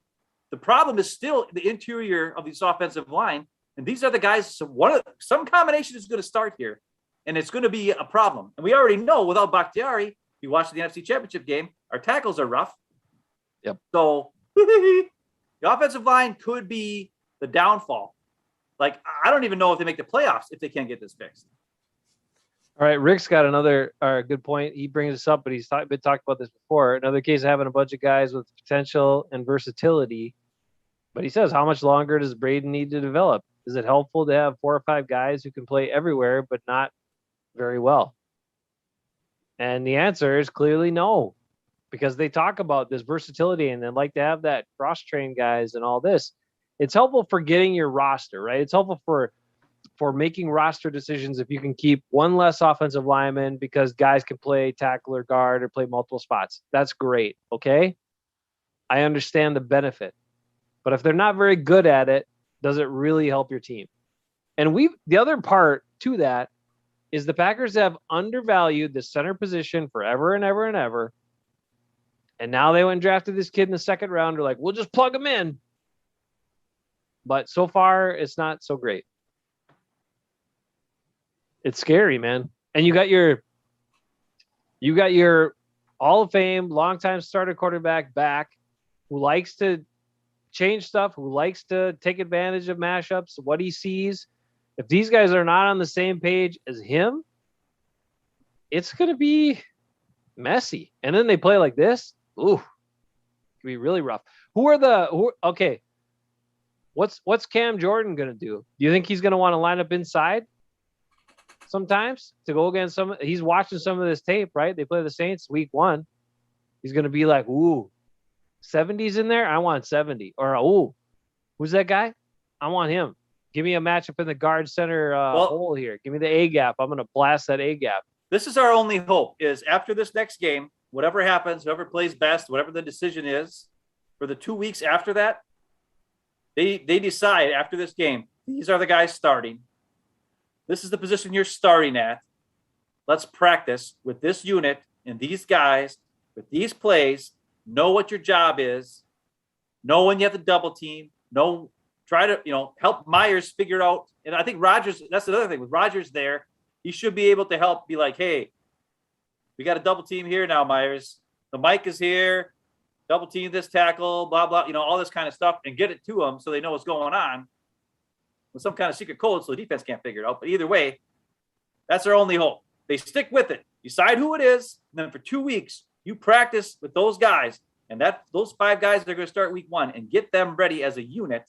The problem is still the interior of this offensive line, and these are the guys. So some combination is going to start here, and it's going to be a problem. And we already know without Bakhtiari, if you watch the NFC Championship game, our tackles are rough. Yep. So the offensive line could be the downfall. Like, I don't even know if they make the playoffs if they can't get this fixed. All right, Rick's got another good point. He brings this up, but he's been talked about this before. Another case of having a bunch of guys with potential and versatility. But he says, how much longer does Braden need to develop? Is it helpful to have 4 or 5 guys who can play everywhere but not very well? And the answer is clearly no, because they talk about this versatility and they like to have that cross-train guys and all this. It's helpful for getting your roster, right? It's helpful for making roster decisions if you can keep one less offensive lineman because guys can play tackle or guard or play multiple spots. That's great, okay? I understand the benefit. But if they're not very good at it, does it really help your team? And the other part to that is the Packers have undervalued the center position forever and ever and ever. And now they went and drafted this kid in the second round. They're like, we'll just plug him in. But so far, it's not so great. It's scary, man. And you got your Hall of Fame, longtime starter quarterback back who likes to change stuff, who likes to take advantage of mashups, what he sees. If these guys are not on the same page as him, it's going to be messy. And then they play like this. Ooh, it could be really rough. Okay. What's Cam Jordan going to do? Do you think he's going to want to line up inside sometimes to go against he's watching some of this tape, right? They play the Saints week 1. He's going to be like, ooh, 70's in there? I want 70. Or, ooh, who's that guy? I want him. Give me a matchup in the guard center hole here. Give me the A gap. I'm going to blast that A gap. This is our only hope, is after this next game, whatever happens, whoever plays best, whatever the decision is, for the 2 weeks after that, they decide after this game, these are the guys starting. This is the position you're starting at. Let's practice with this unit and these guys with these plays. Know what your job is. Know when you have to double team. Try to, help Myers figure out. And I think Rodgers, that's another thing with Rodgers there. He should be able to help be like, hey, we got a double team here now, Myers. The mic is here. Double team this tackle, blah, blah, all this kind of stuff, and get it to them so they know what's going on with some kind of secret code so the defense can't figure it out. But either way, that's our only hope. They stick with it. Decide who it is. And then for 2 weeks, you practice with those guys. And those 5 guys that are going to start week 1 and get them ready as a unit.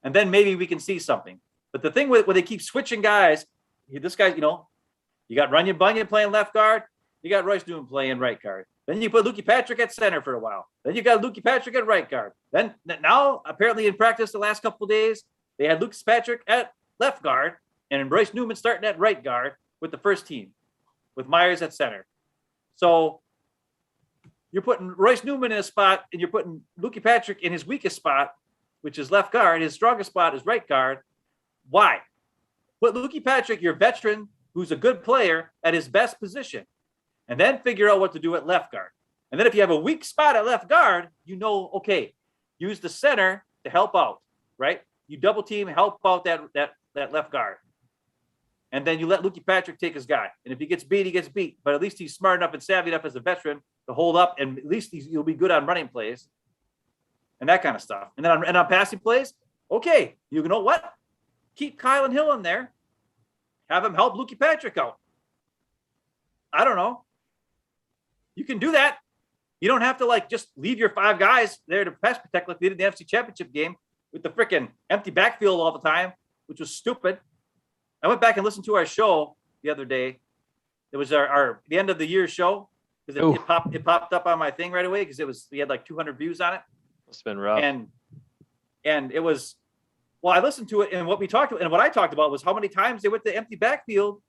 And then maybe we can see something. But the thing where they keep switching guys, this guy, you got Runyon Bunyan playing left guard. You got Royce Newman playing right guard. Then you put Lukey Patrick at center for a while. Then you got Lukey Patrick at right guard. Then now, apparently in practice the last couple of days, they had Lucas Patrick at left guard and Royce Newman starting at right guard with the first team, with Myers at center. So you're putting Royce Newman in a spot and you're putting Lukey Patrick in his weakest spot, which is left guard. His strongest spot is right guard. Why? Put Lukey Patrick, your veteran, who's a good player, at his best position. And then figure out what to do at left guard. And then if you have a weak spot at left guard, okay, use the center to help out, right? You double team, help out that left guard. And then you let Lukey Patrick take his guy. And if he gets beat, he gets beat. But at least he's smart enough and savvy enough as a veteran to hold up, and at least he'll be good on running plays and that kind of stuff. And then on passing plays, okay, you know what? Keep Kyle and Hill in there. Have him help Lukey Patrick out. I don't know. You can do that. You don't have to just leave your 5 guys there to pass protect like they did in the NFC Championship game with the freaking empty backfield all the time, which was stupid. I went back and listened to our show the other day. It was the end of the year show because it popped up on my thing right away because we had 200 views on it. It's been rough. And it was, I listened to it, and what I talked about was how many times they went to empty backfield.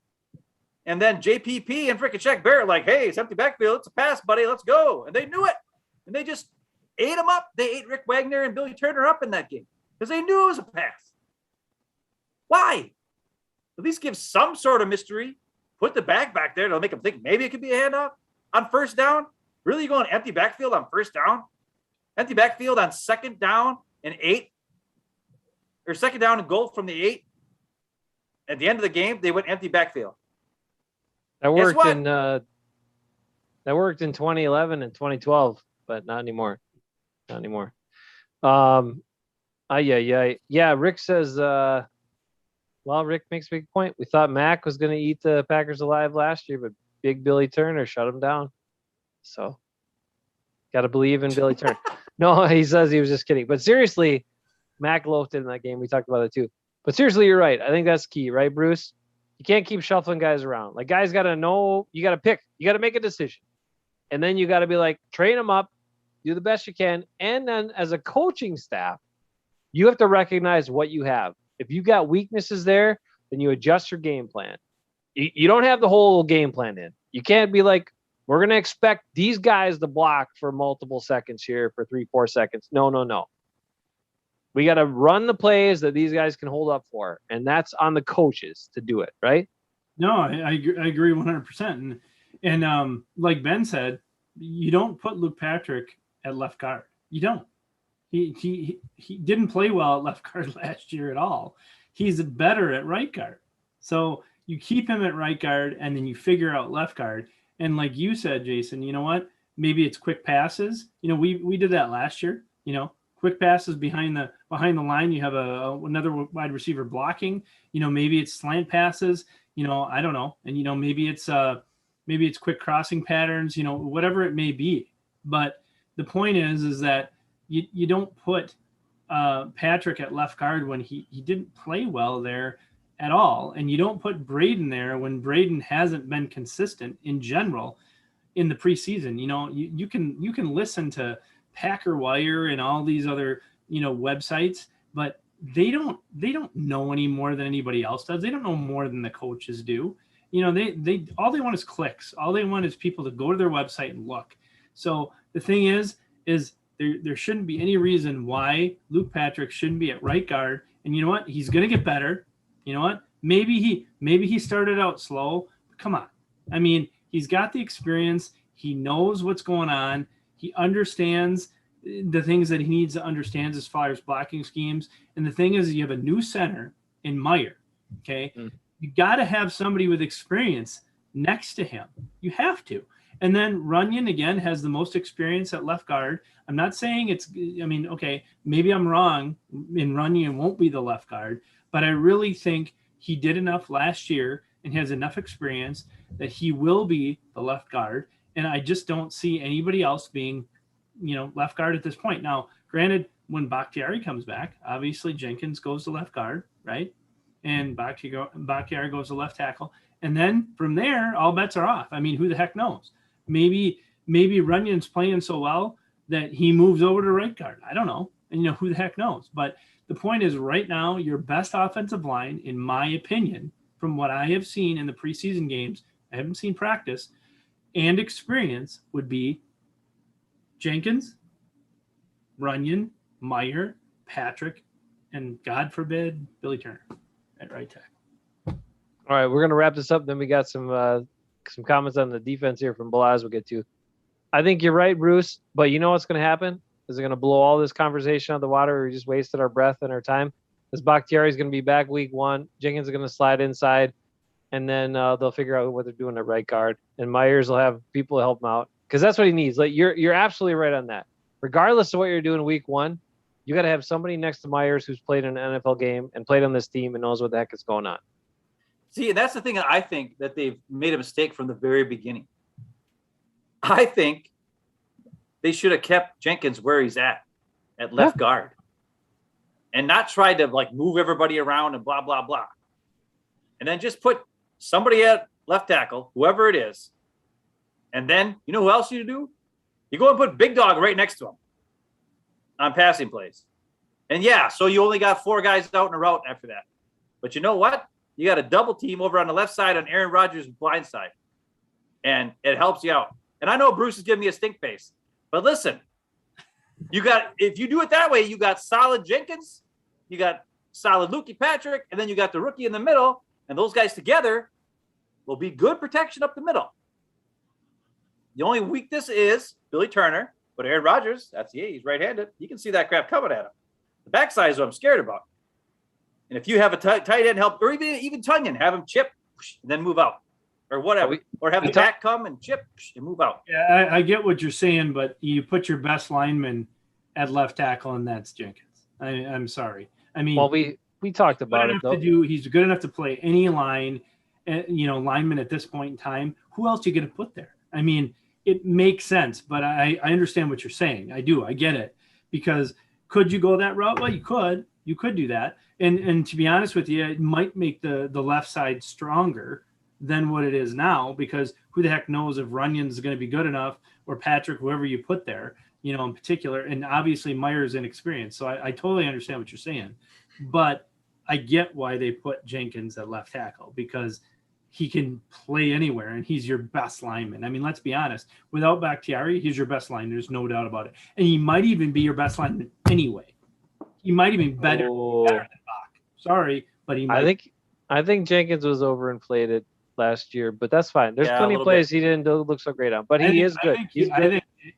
And then JPP and freaking Shaq Barrett hey, it's empty backfield. It's a pass, buddy. Let's go. And they knew it. And they just ate them up. They ate Rick Wagner and Billy Turner up in that game because they knew it was a pass. Why? At least give some sort of mystery. Put the back there to make them think maybe it could be a handoff on first down. Really, you going empty backfield on first down? Empty backfield on second down and 8? Or second down and goal from the 8? At the end of the game, they went empty backfield. That worked in 2011 and 2012, but not anymore. Not anymore. Yeah, Rick says, Rick makes a big point. We thought Mac was going to eat the Packers alive last year, but big Billy Turner shut him down. So got to believe in Billy Turner. No, he says he was just kidding. But seriously, Mac loafed in that game. We talked about it too. But seriously, you're right. I think that's key, right, Bruce? You can't keep shuffling guys around. Guys got to know, you got to pick. You got to make a decision. And then you got to be train them up, do the best you can. And then as a coaching staff, you have to recognize what you have. If you got weaknesses there, then you adjust your game plan. You don't have the whole game plan in. You can't be we're going to expect these guys to block for multiple seconds here for 3-4 seconds. No. We got to run the plays that these guys can hold up for. And that's on the coaches to do it, right? No, I agree 100%. And like Ben said, you don't put Luke Patrick at left guard. You don't. He didn't play well at left guard last year at all. He's better at right guard. So you keep him at right guard and then you figure out left guard. And like you said, Jason, you know what? Maybe it's quick passes. We did that last year, quick passes behind the line. You have another wide receiver blocking, maybe it's slant passes, I don't know. And, maybe it's quick crossing patterns, whatever it may be. But the point is that you don't put Patrick at left guard when he didn't play well there at all. And you don't put Braden there when Braden hasn't been consistent in general. in the preseason. You can listen to Packer Wire and all these other websites, but they don't know any more than anybody else does. They don't know more than the coaches do. They all they want is clicks. All they want is people to go to their website and look. So the thing is there shouldn't be any reason why Luke Patrick shouldn't be at right guard. And you know what? He's going to get better. You know what? Maybe he started out slow. But come on. I mean, he's got the experience. He knows what's going on. He understands the things that he needs to understand as far as blocking schemes. And the thing is, you have a new center in Meyer. Okay. You got to have somebody with experience next to him. You have to. And then Runyon, again, has the most experience at left guard. I'm not saying okay, maybe I'm wrong and Runyon won't be the left guard, but I really think he did enough last year and has enough experience that he will be the left guard. And I just don't see anybody else being, left guard at this point. Now, granted, when Bakhtiari comes back, obviously Jenkins goes to left guard, right? And Bakhtiari goes to left tackle. And then from there, all bets are off. I mean, who the heck knows? Maybe Runyon's playing so well that he moves over to right guard. I don't know. And who the heck knows? But the point is, right now, your best offensive line, in my opinion, from what I have seen in the preseason games, I haven't seen practice, and experience, would be Jenkins, Runyon, Meyer, Patrick, and God forbid, Billy Turner at right tackle. All right, we're going to wrap this up. Then we got some comments on the defense here from Balaz we'll get to. I think you're right, Bruce, but you know what's going to happen? Is it going to blow all this conversation out of the water, or we just wasted our breath and our time? This Bakhtiari is going to be back week 1. Jenkins is going to slide inside, and then they'll figure out what they're doing at right guard. And Myers will have people to help him out because that's what he needs. Like you're absolutely right on that. Regardless of what you're doing week 1, you got to have somebody next to Myers who's played in an NFL game and played on this team and knows what the heck is going on. See, that's the thing. I think that they've made a mistake from the very beginning. I think they should have kept Jenkins where he's at left guard, and not tried to move everybody around and blah, blah, blah. And then just put somebody at left tackle, whoever it is. And then, you know who else you do? You go and put Big Dog right next to him on passing plays. And so you only got 4 guys out in a route after that. But you know what? You got a double team over on the left side on Aaron Rodgers' blind side. And it helps you out. And I know Bruce is giving me a stink face. But listen, if you do it that way, you got solid Jenkins, you got solid Lukey Patrick, and then you got the rookie in the middle, and those guys together will be good protection up the middle. The only weakness is Billy Turner, but Aaron Rodgers, he's right-handed. You can see that crap coming at him. The backside is what I'm scared about. And if you have a tight end help, or even Tunyon, have him chip and then move out. Or whatever, or have the back come and chip and move out. Yeah, I get what you're saying, but you put your best lineman at left tackle, and that's Jenkins. I'm sorry. I mean, well, we talked about it, though. He's good enough to play any line, lineman at this point in time. Who else are you going to put there? I mean, it makes sense, but I understand what you're saying. I do. I get it. Because could you go that route? Well, you could. You could do that. And to be honest with you, it might make the left side stronger than what it is now, because who the heck knows if Runyon's going to be good enough, or Patrick, whoever you put there, in particular. And obviously Meyer's inexperienced. So I totally understand what you're saying, but I get why they put Jenkins at left tackle, because he can play anywhere and he's your best lineman. I mean, let's be honest, without Bakhtiari, he's your best lineman. There's no doubt about it. And he might even be your best lineman anyway. He might even be better than Bach. Sorry, but he might. I think Jenkins was overinflated last year, but that's fine. There's plenty of plays he didn't look so great on, but he is good.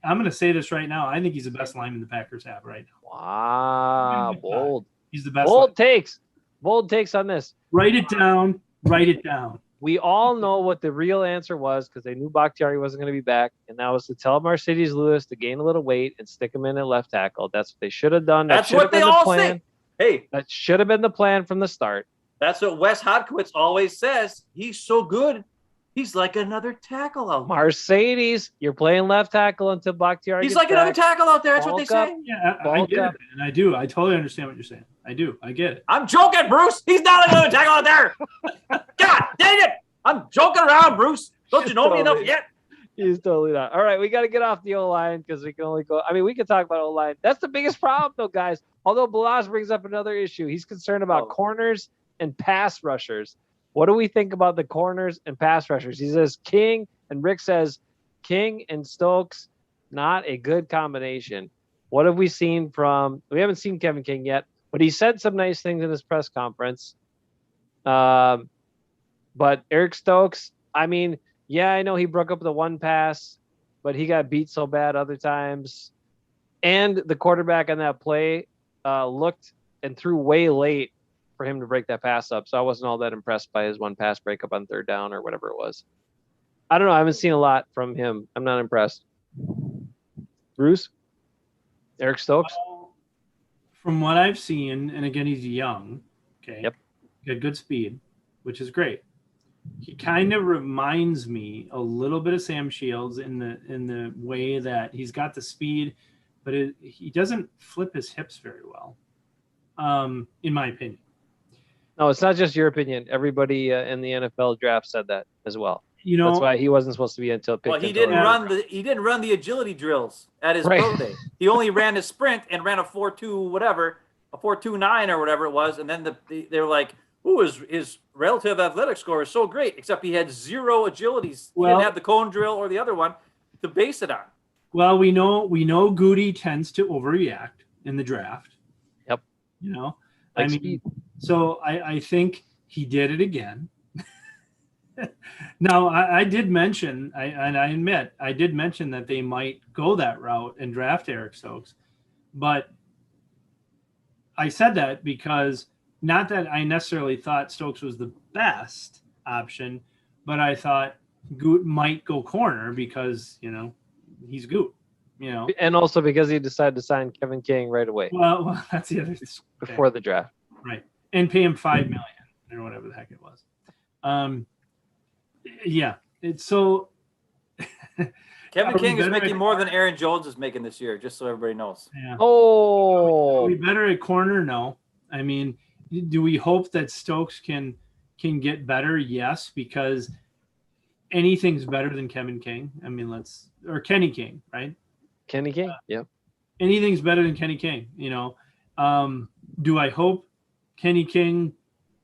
I'm going to say this right now. I think he's the best lineman the Packers have right now. Wow, bold. He's the best. Bold takes on this. Write it down. We all know what the real answer was, because they knew Bakhtiari wasn't going to be back, and that was to tell Mercedes Lewis to gain a little weight and stick him in at left tackle. That's what they should have done. That's what they all say. Hey, that should have been the plan from the start. That's what Wes Hodkiewicz always says. He's so good. He's like another tackle out there. Mercedes, you're playing left tackle until Bakhtiari He's like another tackle out there. That's what they say. Yeah, I get it. And I do. I totally understand what you're saying. I do. I get it. I'm joking, Bruce. He's not another tackle out there. God dang it. I'm joking around, Bruce. Don't you know me enough yet? He's totally not. All right, we got to get off the O-line because we can only go. I mean, we can talk about O-line. That's the biggest problem, though, guys. Although Balazs brings up another issue. He's concerned about corners and pass rushers. What do we think about the corners and pass rushers? He says King, and Rick says King and Stokes, not a good combination. What have we seen from – we haven't seen Kevin King yet, but he said some nice things in his press conference. But Eric Stokes, I mean – yeah, I know he broke up the one pass, but he got beat so bad other times. And the quarterback on that play looked and threw way late for him to break that pass up. So I wasn't all that impressed by his one pass breakup on third down or whatever it was. I don't know. I haven't seen a lot from him. I'm not impressed. Bruce? Eric Stokes? From what I've seen, and again, he's young. Okay. Yep. Got good speed, which is great. He kind of reminds me a little bit of Sam Shields in the way that he's got the speed, but he doesn't flip his hips very well, in my opinion. No, it's not just your opinion. Everybody in the NFL draft said that as well. You know, that's why he wasn't supposed to be until picked. Well, he didn't run the agility drills at his pro day. He only ran his sprint and ran a 4.2 whatever, a 4.29 or whatever it was, and then they were like, "Ooh, his relative athletic score is so great," except he had zero agilities. He didn't have the cone drill or the other one to base it on. Well, we know Goody tends to overreact in the draft. Yep. You know, like I mean, speed. So I think he did it again. Now, I did mention, and I admit, I did mention that they might go that route and draft Eric Stokes, but I said that because. Not that I necessarily thought Stokes was the best option, but I thought Goot might go corner because, you know, he's Goot, you know. And also because he decided to sign Kevin King right away. Well that's the other thing. Before the draft. Right. And pay him $5 million or whatever the heck it was. Yeah. It's so Kevin King is making more than Aaron Jones is making this year, just so everybody knows. Yeah. Oh. Are we better at corner? No. I mean, do we hope that Stokes can get better? Yes, because anything's better than Kevin King. I mean, or Kenny King, right? Kenny King, yeah. Anything's better than Kenny King, you know. Do I hope Kenny King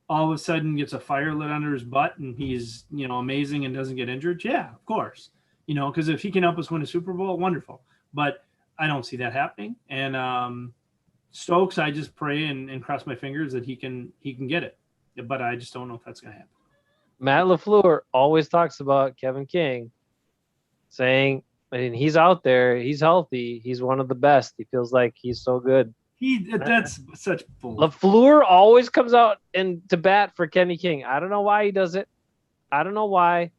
all of a sudden gets a fire lit under his butt and he's, you know, amazing and doesn't get injured? Yeah, of course. You know, because if he can help us win a Super Bowl, wonderful. But I don't see that happening. And Stokes, I just pray and cross my fingers that he can get it, but I just don't know if that's going to happen. Matt LaFleur always talks about Kevin King, saying, I mean, he's out there, he's healthy, he's one of the best. He feels like he's so good. That's such bull. LaFleur always comes out and to bat for Kenny King. I don't know why he does it. I don't know why.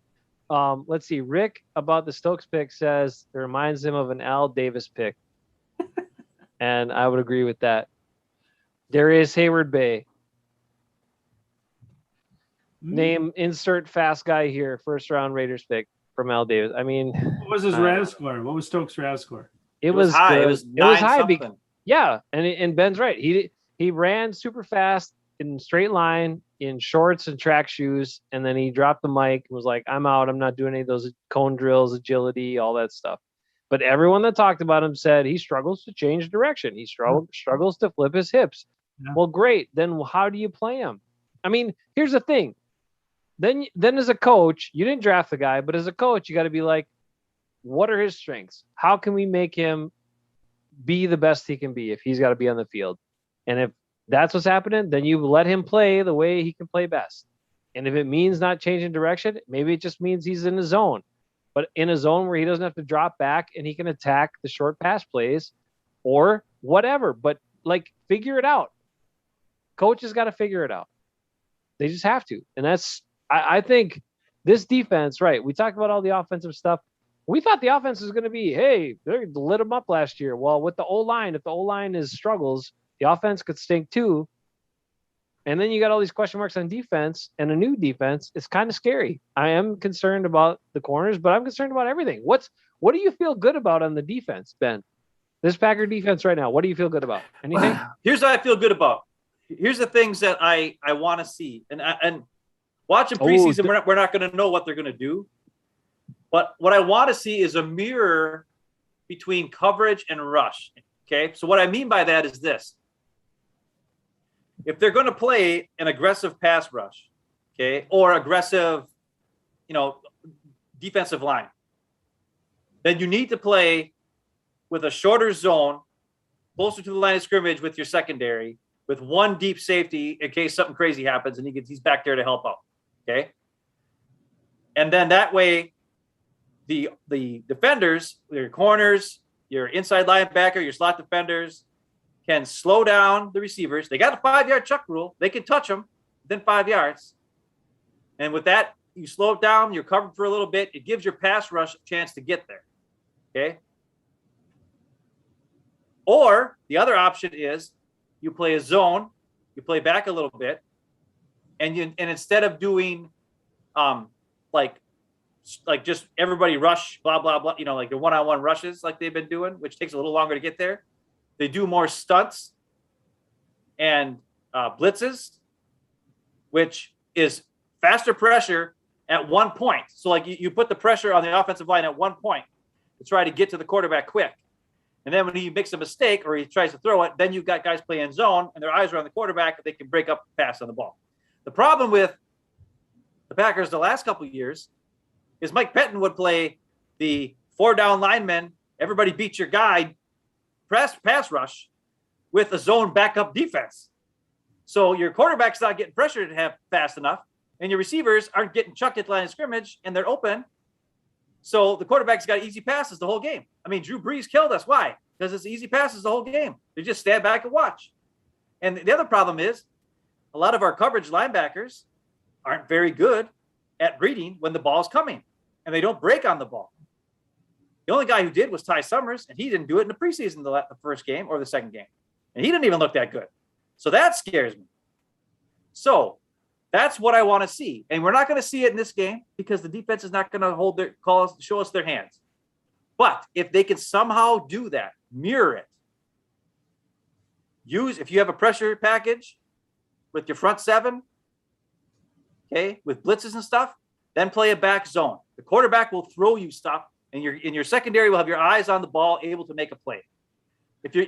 Let's see. Rick about the Stokes pick says it reminds him of an Al Davis pick. And I would agree with that. Darius Hayward Bay. Name insert fast guy here. First round Raiders pick from Al Davis. I mean, what was his RAS score? What was Stokes' RAS score? It was high. Good. It was high. Yeah, and Ben's right. He ran super fast in straight line in shorts and track shoes, and then he dropped the mic and was like, "I'm out. I'm not doing any of those cone drills, agility, all that stuff." But everyone that talked about him said he struggles to change direction. He struggles to flip his hips. Yeah. Well, great. Then how do you play him? I mean, here's the thing. Then as a coach, you didn't draft the guy, but as a coach, you got to be like, what are his strengths? How can we make him be the best he can be if he's got to be on the field? And if that's what's happening, then you let him play the way he can play best. And if it means not changing direction, maybe it just means he's in a zone. But in a zone where he doesn't have to drop back and he can attack the short pass plays or whatever. But, like, figure it out. Coaches got to figure it out. They just have to. And that's – I think this defense, right, we talked about all the offensive stuff. We thought the offense was going to be, hey, they lit them up last year. Well, with the O-line, if the O-line is struggles, the offense could stink too. And then you got all these question marks on defense and a new defense. It's kind of scary. I am concerned about the corners, but I'm concerned about everything. What do you feel good about on the defense, Ben? This Packer defense right now, what do you feel good about? Anything? Here's what I feel good about. Here's the things that I want to see. And watching preseason, we're not going to know what they're going to do. But what I want to see is a mirror between coverage and rush. Okay. So what I mean by that is this. If they're going to play an aggressive pass rush, okay, or aggressive, defensive line, then you need to play with a shorter zone, closer to the line of scrimmage with your secondary, with one deep safety in case something crazy happens and he's back there to help out. Okay. And then that way, the defenders, your corners, your inside linebacker, your slot defenders can slow down the receivers. They got a 5-yard chuck rule. They can touch them within 5 yards. And with that, you slow it down. You're covered for a little bit. It gives your pass rush a chance to get there. Okay. Or the other option is you play a zone, you play back a little bit, and instead of doing like just everybody rush, blah, blah, blah, like the one-on-one rushes like they've been doing, which takes a little longer to get there. They do more stunts and blitzes, which is faster pressure at one point. So like you put the pressure on the offensive line at one point to try to get to the quarterback quick. And then when he makes a mistake or he tries to throw it, then you've got guys playing zone and their eyes are on the quarterback. They can break up the pass on the ball. The problem with the Packers the last couple of years is Mike Pettin would play the 4-down lineman, everybody beat your guy, pass rush with a zone backup defense. So your quarterback's not getting pressured to have fast enough, and your receivers aren't getting chucked at the line of scrimmage, and they're open. So the quarterback's got easy passes the whole game. I mean, Drew Brees killed us. Why? Because it's easy passes the whole game. They just stand back and watch. And the other problem is a lot of our coverage linebackers aren't very good at reading when the ball's coming, and they don't break on the ball. The only guy who did was Ty Summers, and he didn't do it in the preseason, the first game or the second game. And he didn't even look that good. So that scares me. So that's what I want to see. And we're not going to see it in this game because the defense is not going to show us their hands. But if they can somehow do that, mirror it, if you have a pressure package with your front seven, okay, with blitzes and stuff, then play a back zone. The quarterback will throw you stuff, and your secondary will have your eyes on the ball, able to make a play.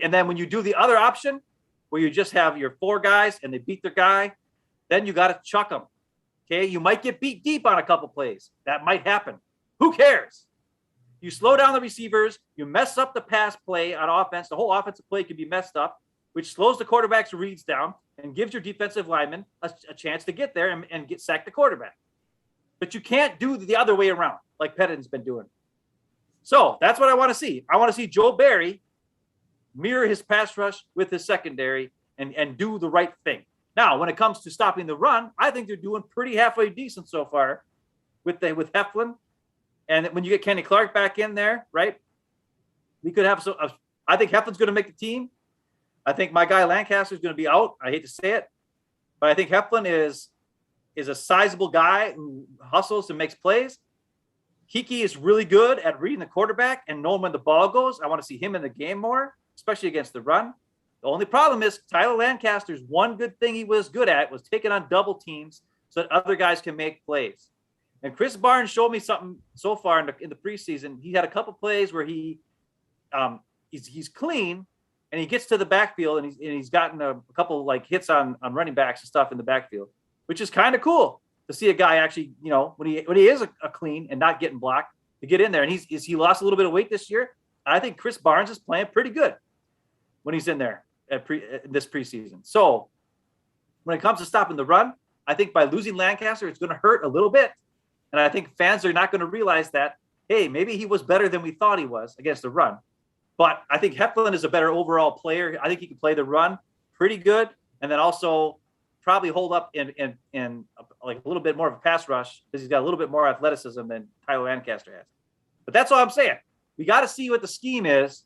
And then when you do the other option, where you just have your 4 guys and they beat their guy, then you got to chuck them. Okay, you might get beat deep on a couple plays. That might happen. Who cares? You slow down the receivers, you mess up the pass play on offense. The whole offensive play can be messed up, which slows the quarterback's reads down and gives your defensive lineman a chance to get there and sack the quarterback. But you can't do the other way around like Pettin's been doing. So that's what I want to see. I want to see Joe Barry mirror his pass rush with his secondary and do the right thing. Now, when it comes to stopping the run, I think they're doing pretty halfway decent so far with Hafeman. And when you get Kenny Clark back in there, right, we could have I think Heflin's going to make the team. I think my guy Lancaster's going to be out. I hate to say it, but I think Hafeman is a sizable guy who hustles and makes plays. Kiki is really good at reading the quarterback and knowing when the ball goes. I want to see him in the game more, especially against the run. The only problem is Tyler Lancaster's one good thing he was good at was taking on double teams so that other guys can make plays. And Chris Barnes showed me something so far in the preseason. He had a couple plays where he's clean and he gets to the backfield and he's gotten a couple like hits on running backs and stuff in the backfield, which is kind of cool to see a guy actually, when he is a clean and not getting blocked, to get in there. And he lost a little bit of weight this year. I think Chris Barnes is playing pretty good when he's in there in this preseason. So when it comes to stopping the run, I think by losing Lancaster, it's going to hurt a little bit. And I think fans are not going to realize that, hey, maybe he was better than we thought he was against the run. But I think Hafeman is a better overall player. I think he can play the run pretty good, and then also probably hold up in like a little bit more of a pass rush because he's got a little bit more athleticism than Tyler Lancaster has. But that's all I'm saying. We got to see what the scheme is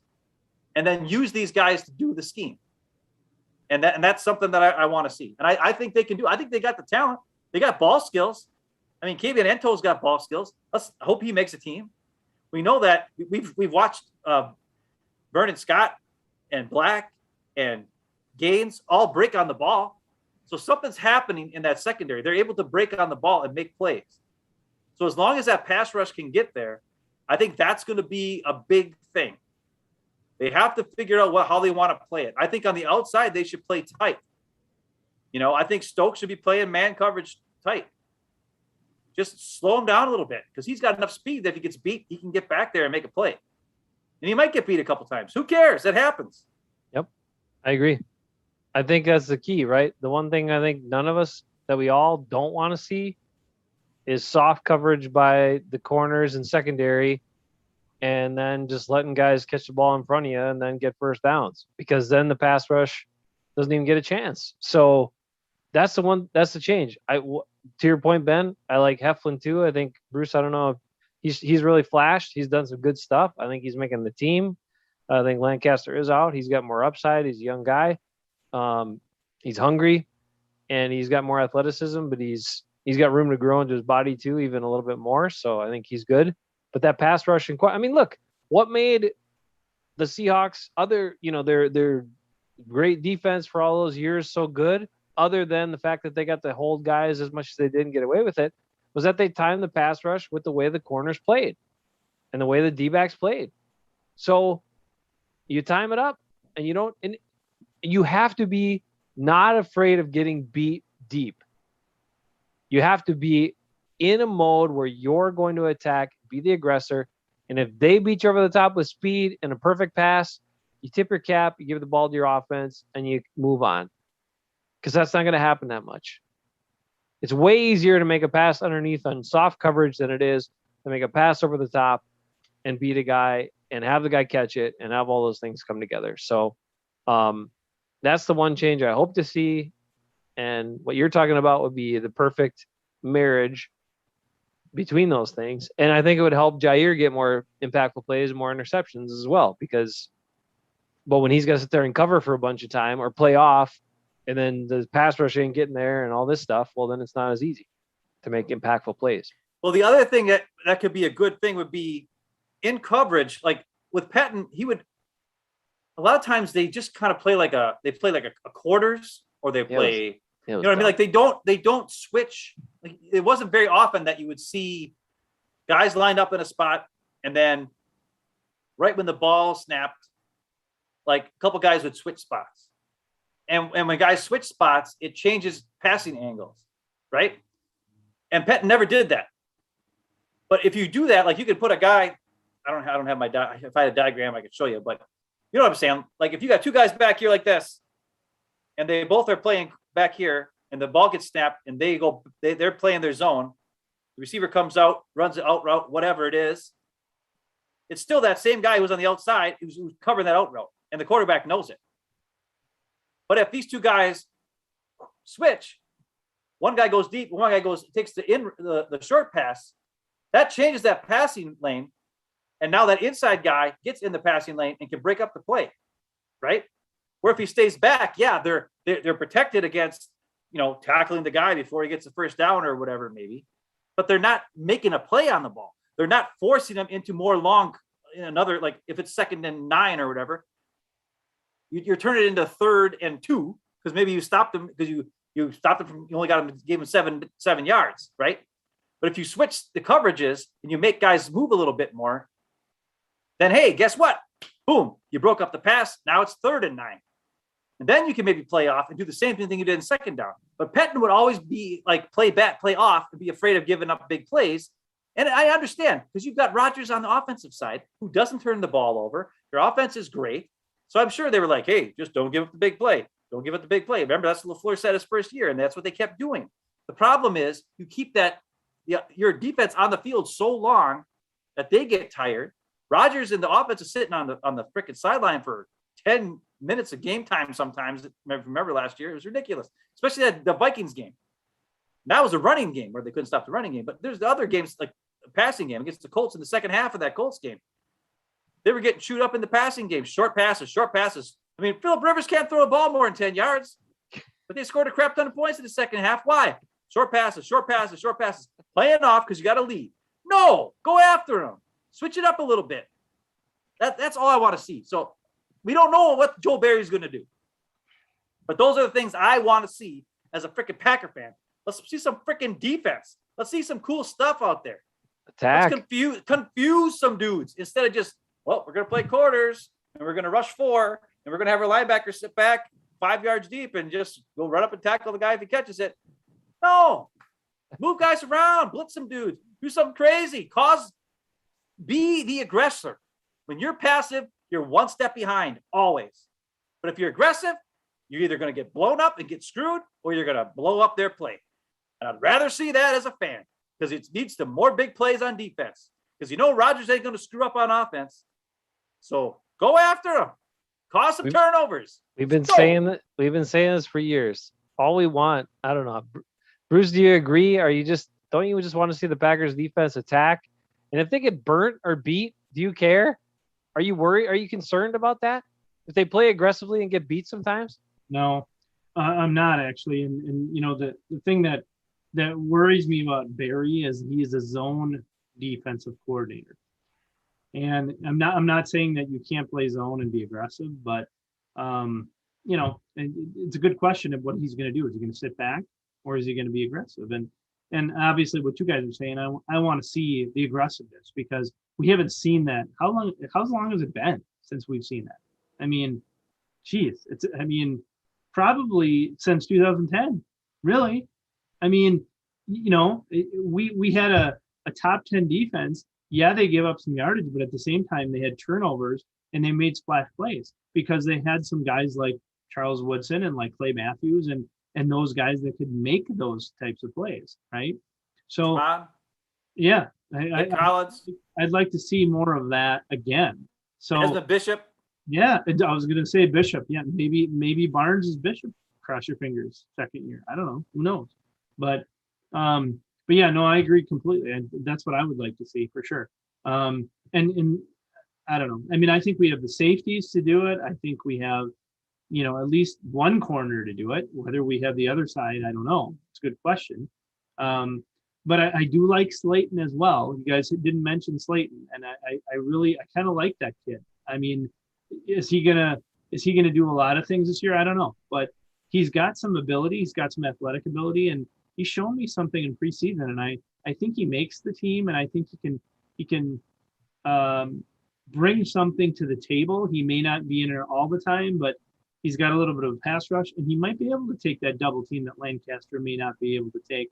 and then use these guys to do the scheme. And that's something that I want to see. And I think they can do. I think they got the talent. They got ball skills. I mean, Kavian Ento's got ball skills. Let's hope he makes a team. We know that we've watched Vernon Scott and Black and Gaines all break on the ball. So something's happening in that secondary. They're able to break on the ball and make plays. So as long as that pass rush can get there, I think that's going to be a big thing. They have to figure out how they want to play it. I think on the outside, they should play tight. I think Stokes should be playing man coverage tight. Just slow him down a little bit because he's got enough speed that if he gets beat, he can get back there and make a play. And he might get beat a couple times. Who cares? It happens. Yep, I agree. I think that's the key, right? The one thing I think none of us that we all don't want to see is soft coverage by the corners and secondary, and then just letting guys catch the ball in front of you and then get first downs, because then the pass rush doesn't even get a chance. So that's the change. To your point, Ben, I like Hafeman too. I think Bruce, I don't know if he's really flashed. He's done some good stuff. I think he's making the team. I think Lancaster is out. He's got more upside. He's a young guy. He's hungry and he's got more athleticism, but he's got room to grow into his body too, even a little bit more. So I think he's good. But that pass rush look, what made the Seahawks their great defense for all those years so good, other than the fact that they got to hold guys as much as they didn't get away with it, was that they timed the pass rush with the way the corners played and the way the D-backs played. So you time it up, and you have to be not afraid of getting beat deep. You have to be in a mode where you're going to attack, be the aggressor, and if they beat you over the top with speed and a perfect pass, you tip your cap, you give the ball to your offense, and you move on. Because that's not going to happen that much. It's way easier to make a pass underneath on soft coverage than it is to make a pass over the top and beat a guy and have the guy catch it and have all those things come together. So that's the one change I hope to see. And what you're talking about would be the perfect marriage between those things. And I think it would help Jair get more impactful plays and more interceptions as well, because when he's got to sit there and cover for a bunch of time or play off, and then the pass rush ain't getting there and all this stuff, well, then it's not as easy to make impactful plays. Well, the other thing that could be a good thing would be in coverage, like with Patton, a lot of times they just kind of play like a quarters, or they play, you know what I mean? Like they don't switch. Like, it wasn't very often that you would see guys lined up in a spot, and then right when the ball snapped, like a couple guys would switch spots. And when guys switch spots, it changes passing angles, right? And Patton never did that. But if you do that, like you could put a guy, I don't have if I had a diagram, I could show you, but you know what I'm saying? Like if you got two guys back here like this, and they both are playing back here, and the ball gets snapped, and they're playing their zone. The receiver comes out, runs the out route, whatever it is. It's still that same guy who's on the outside who's covering that out route, and the quarterback knows it. But if these two guys switch, one guy goes deep, one guy takes the short pass, that changes that passing lane. And now that inside guy gets in the passing lane and can break up the play, right? Where if he stays back, they're protected against, tackling the guy before he gets the first down or whatever maybe. But they're not making a play on the ball. They're not forcing them into more long, like if it's 2nd and 9 or whatever, you're turning it into 3rd and 2 because maybe you stopped them because you stopped them from, you only gave them 7 yards, right? But if you switch the coverages and you make guys move a little bit more, then hey, guess what? Boom, you broke up the pass. Now it's 3rd and 9. And then you can maybe play off and do the same thing you did in 2nd down. But Patton would always be like play back, play off, and be afraid of giving up big plays. And I understand because you've got Rodgers on the offensive side who doesn't turn the ball over. Your offense is great. So I'm sure they were like, hey, just don't give up the big play. Don't give up the big play. Remember, that's what LaFleur said his first year, and that's what they kept doing. The problem is you keep your defense on the field so long that they get tired. Rodgers and the offense is sitting on the freaking sideline for 10 minutes of game time sometimes. Remember last year? It was ridiculous, especially the Vikings game. That was a running game where they couldn't stop the running game. But there's the other games, like a passing game against the Colts in the second half of that Colts game. They were getting chewed up in the passing game. Short passes. I mean, Phillip Rivers can't throw a ball more than 10 yards, but they scored a crap ton of points in the second half. Why? Short passes. Playing off because you got to lead. No, go after them. Switch it up a little bit. That's all I want to see. So we don't know what Joe Barry's going to do. But those are the things I want to see as a freaking Packer fan. Let's see some freaking defense. Let's see some cool stuff out there. Attack. Let's confuse some dudes instead of just, well, we're going to play quarters and we're going to rush 4 and we're going to have our linebacker sit back 5 yards deep and just go run up and tackle the guy if he catches it. No, move guys around, blitz some dudes, do something crazy, be the aggressor. When you're passive, you're one step behind always. But if you're aggressive, you're either going to get blown up and get screwed or you're going to blow up their play. And I'd rather see that as a fan because it leads to more big plays on defense. Because Rodgers ain't going to screw up on offense. So go after him. Cause some turnovers. We've been saying that. We've been saying this for years. All we want, I don't know. Bruce, do you agree? Don't you just want to see the Packers defense attack? And if they get burnt or beat, do you care? Are you worried? Are you concerned about that? If they play aggressively and get beat sometimes? No, I'm not actually. And the thing that worries me about Barry is he's a zone defensive coordinator. And I'm not saying that you can't play zone and be aggressive, but it's a good question of what he's going to do. Is he going to sit back or is he going to be aggressive? And obviously what you guys are saying, I want to see the aggressiveness because we haven't seen that. How long has it been since we've seen that? I mean, geez, probably since 2010, really. I mean, we had a top 10 defense. Yeah, they gave up some yardage, but at the same time, they had turnovers and they made splash plays because they had some guys like Charles Woodson and like Clay Matthews and those guys that could make those types of plays, right? So, yeah, I'd like to see more of that again. So, as the Bishop. Yeah, I was going to say Bishop. Yeah, maybe Barnes is Bishop. Cross your fingers. Second year. I don't know. Who knows? But yeah, no, I agree completely. And that's what I would like to see for sure. And I don't know. I mean, I think we have the safeties to do it. I think we have, at least one corner to do it. Whether we have the other side, I don't know. It's a good question. But I do like Slayton as well. You guys didn't mention Slayton, and I kind of like that kid. I mean, is he gonna do a lot of things this year? I don't know, but he's got some ability. He's got some athletic ability, and he's shown me something in preseason. And I think he makes the team, and I think he can bring something to the table. He may not be in there all the time, but he's got a little bit of a pass rush, and he might be able to take that double team that Lancaster may not be able to take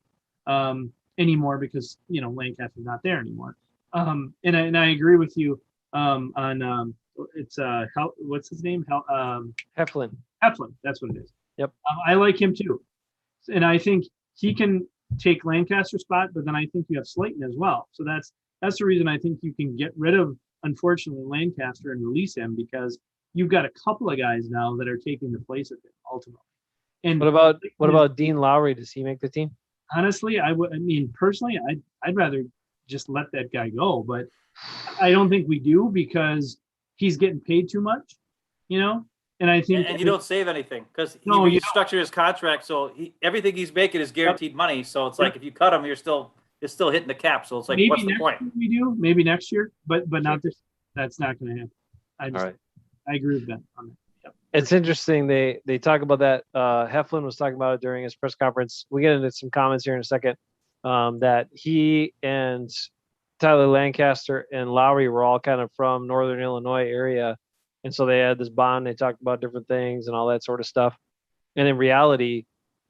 anymore because Lancaster's not there anymore. And I agree with you on. It's what's his name? Heflin. Heflin, that's what it is. Yep. I like him too, and I think he can take Lancaster's spot. But then I think you have Slayton as well. So that's the reason I think you can get rid of, unfortunately, Lancaster and release him because you've got a couple of guys now that are taking the place of him ultimately. And what about Dean Lowry? Does he make the team? Honestly, personally, I'd rather just let that guy go, but I don't think we do because he's getting paid too much, and I think and you don't save anything because he restructured his contract, so everything he's making is guaranteed money. So it's like if you cut him, it's still hitting the cap. So it's like, what's the point? We do maybe next year, but not this. That's not going to happen. All right. I agree with Ben on that. Yep. It's interesting. They talk about that. Heflin was talking about it during his press conference. We get into some comments here in a second. That he and Tyler Lancaster and Lowry were all kind of from Northern Illinois area. And so they had this bond. They talked about different things and all that sort of stuff. And in reality,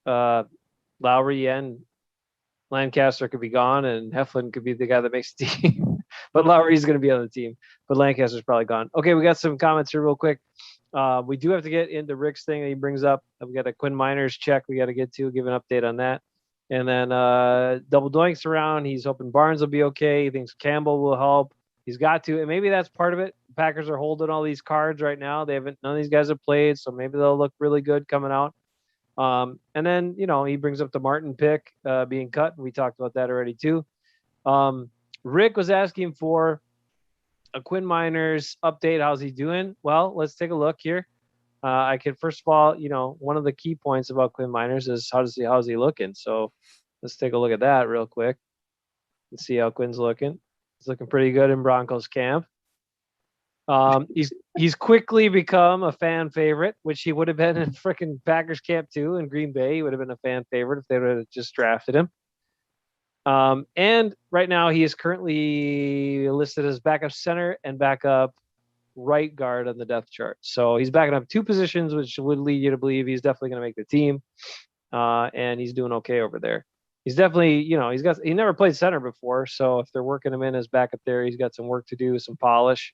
Lowry and Lancaster could be gone and Heflin could be the guy that makes the team. But Lowry's going to be on the team. But Lancaster's probably gone. Okay, we got some comments here real quick. We do have to get into Rick's thing that he brings up. We got a Quinn Miners check we got to get to, give an update on that. And then Double Doink's around. He's hoping Barnes will be okay. He thinks Campbell will help. He's got to, and maybe that's part of it. The Packers are holding all these cards right now. None of these guys have played, so maybe they'll look really good coming out. And then, he brings up the Martin pick being cut. We talked about that already too. Rick was asking for a Quinn Miners update. How's he doing? Well, let's take a look here. I could first of all, one of the key points about Quinn Miners is how's he looking? So let's take a look at that real quick and see how Quinn's looking. He's looking pretty good in Broncos camp. He's quickly become a fan favorite, which he would have been in freaking Packers camp too in Green Bay. He would have been a fan favorite if they would have just drafted him. And right now he is currently listed as backup center and backup right guard on the depth chart. So he's backing up 2 positions, which would lead you to believe he's definitely going to make the team. And he's doing okay over there. He's definitely, he never played center before. So if they're working him in as backup there, he's got some work to do, some polish,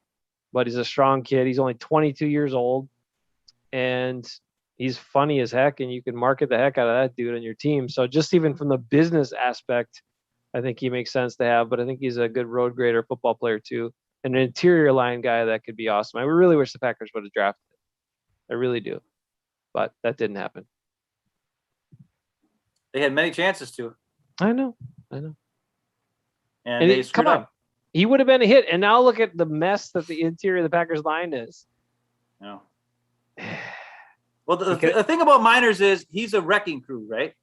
but he's a strong kid. He's only 22 years old and he's funny as heck. And you can market the heck out of that dude on your team. So just even from the business aspect, I think he makes sense to have, but I think he's a good road grader football player too. And an interior line guy that could be awesome. I really wish the Packers would have drafted him. I really do. But that didn't happen. They had many chances to. I know. And they screwed up. He would have been a hit. And now look at the mess that the interior of the Packers line is. No. Well, the thing about Miners is he's a wrecking crew, right?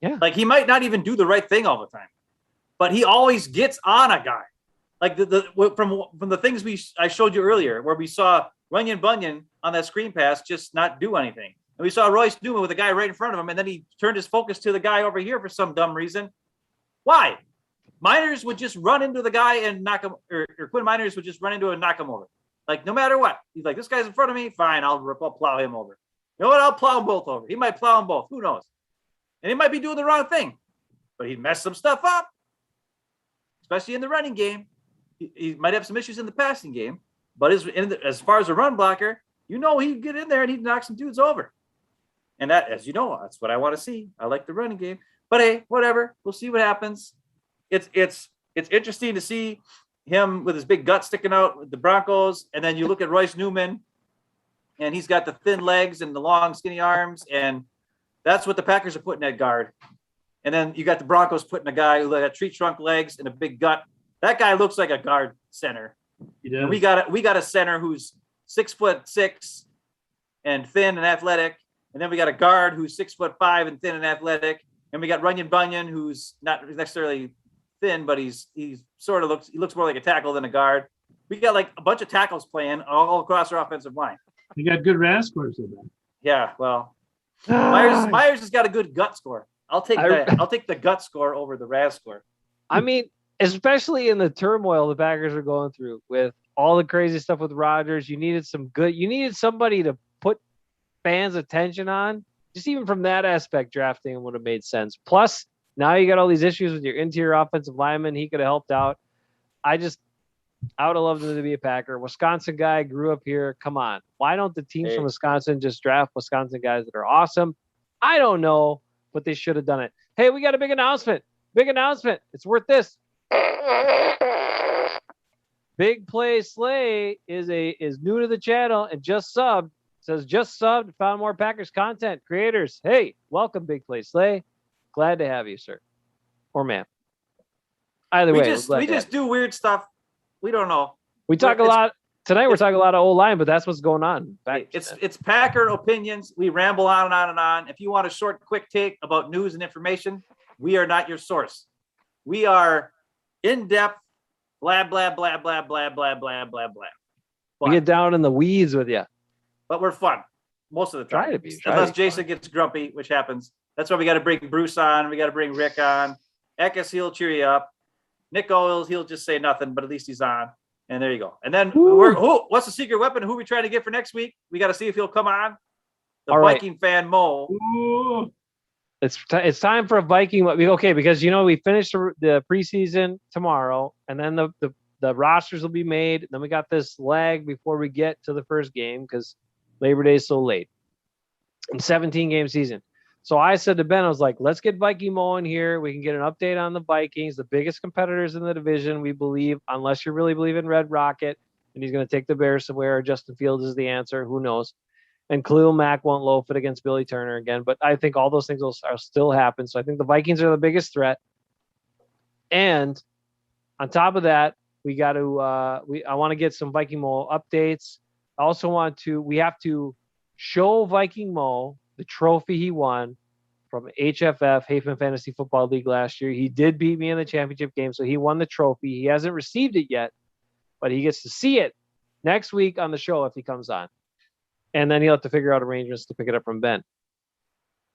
Yeah. Like he might not even do the right thing all the time, but he always gets on a guy. Like from the things I showed you earlier, where we saw Runyon Bunyan on that screen pass just not do anything. And we saw Royce Newman with a guy right in front of him, and then he turned his focus to the guy over here for some dumb reason. Why? Miners would just run into the guy and knock him, or Quinn Miners would just run into him and knock him over. Like, no matter what. He's like, this guy's in front of me. Fine, I'll plow him over. You know what? I'll plow them both over. He might plow them both. Who knows? And he might be doing the wrong thing, but he'd mess some stuff up, especially in the running game. He might have some issues in the passing game, but as far as a run blocker, he'd get in there and he'd knock some dudes over. And that, as you know, that's what I want to see. I like the running game. But hey, whatever. We'll see what happens. It's interesting to see him with his big gut sticking out with the Broncos. And then you look at Royce Newman, and he's got the thin legs and the long, skinny arms. And that's what the Packers are putting at guard. And then you got the Broncos putting a guy who got tree trunk legs and a big gut. That guy looks like a guard center. And we got a center who's 6'6" and thin and athletic. And then we got a guard who's 6'5" and thin and athletic. And we got Runyon Bunyan, who's not necessarily thin, but he looks more like a tackle than a guard. We got like a bunch of tackles playing all across our offensive line. You got good RAS scores with that. Yeah, well, Myers has got a good gut score. I'll take the gut score over the RAS score. I mean, especially in the turmoil the Packers are going through with all the crazy stuff with Rodgers, you needed somebody to put fans' attention on. Just even from that aspect, drafting him would have made sense. Plus, now you got all these issues with your interior offensive lineman. He could have helped out. I would have loved him to be a Packer. Wisconsin guy, grew up here. Come on. Why don't the teams from Wisconsin just draft Wisconsin guys that are awesome? I don't know, but they should have done it. Hey, we got a big announcement. Big announcement. It's worth this. Big Play Slay is new to the channel and just subbed. Says just subbed, found more Packers content creators. Hey, welcome, Big Play Slay. Glad to have you, sir or ma'am. Either way, we just do weird stuff. We don't know. We talk a lot tonight. We're talking a lot of old line, but that's what's going on. It's Packer opinions. We ramble on and on and on. If you want a short, quick take about news and information, we are not your source. We are in depth. Blah blah blah blah blah blah blah blah blah. We get down in the weeds with you. But we're fun most of the time. Try to be. Unless Jason gets grumpy, which happens. That's why we got to bring Bruce on. We got to bring Rick on. Eckes, he'll cheer you up. Nick Owens, he'll just say nothing, but at least he's on. And there you go. And then what's the secret weapon? Who are we trying to get for next week? We got to see if he'll come on. The all Viking right. fan, Mo. Ooh. It's time for a Viking. Okay, because we finished the preseason tomorrow, and then the rosters will be made. Then we got this lag before we get to the first game because Labor Day is so late. 17-game season. So I said to Ben, I was like, let's get Viking Mo in here. We can get an update on the Vikings, the biggest competitors in the division, we believe, unless you really believe in Red Rocket, and he's going to take the Bears somewhere, or Justin Fields is the answer. Who knows? And Khalil Mack won't loaf it against Billy Turner again. But I think all those things will still happen. So I think the Vikings are the biggest threat. And on top of that, we got to I want to get some Viking Mo updates. I also we have to show Viking Mo the trophy he won from HFF, Hafeman Fantasy Football League last year. He did beat me in the championship game, so he won the trophy. He hasn't received it yet, but he gets to see it next week on the show if he comes on. And then he'll have to figure out arrangements to pick it up from Ben.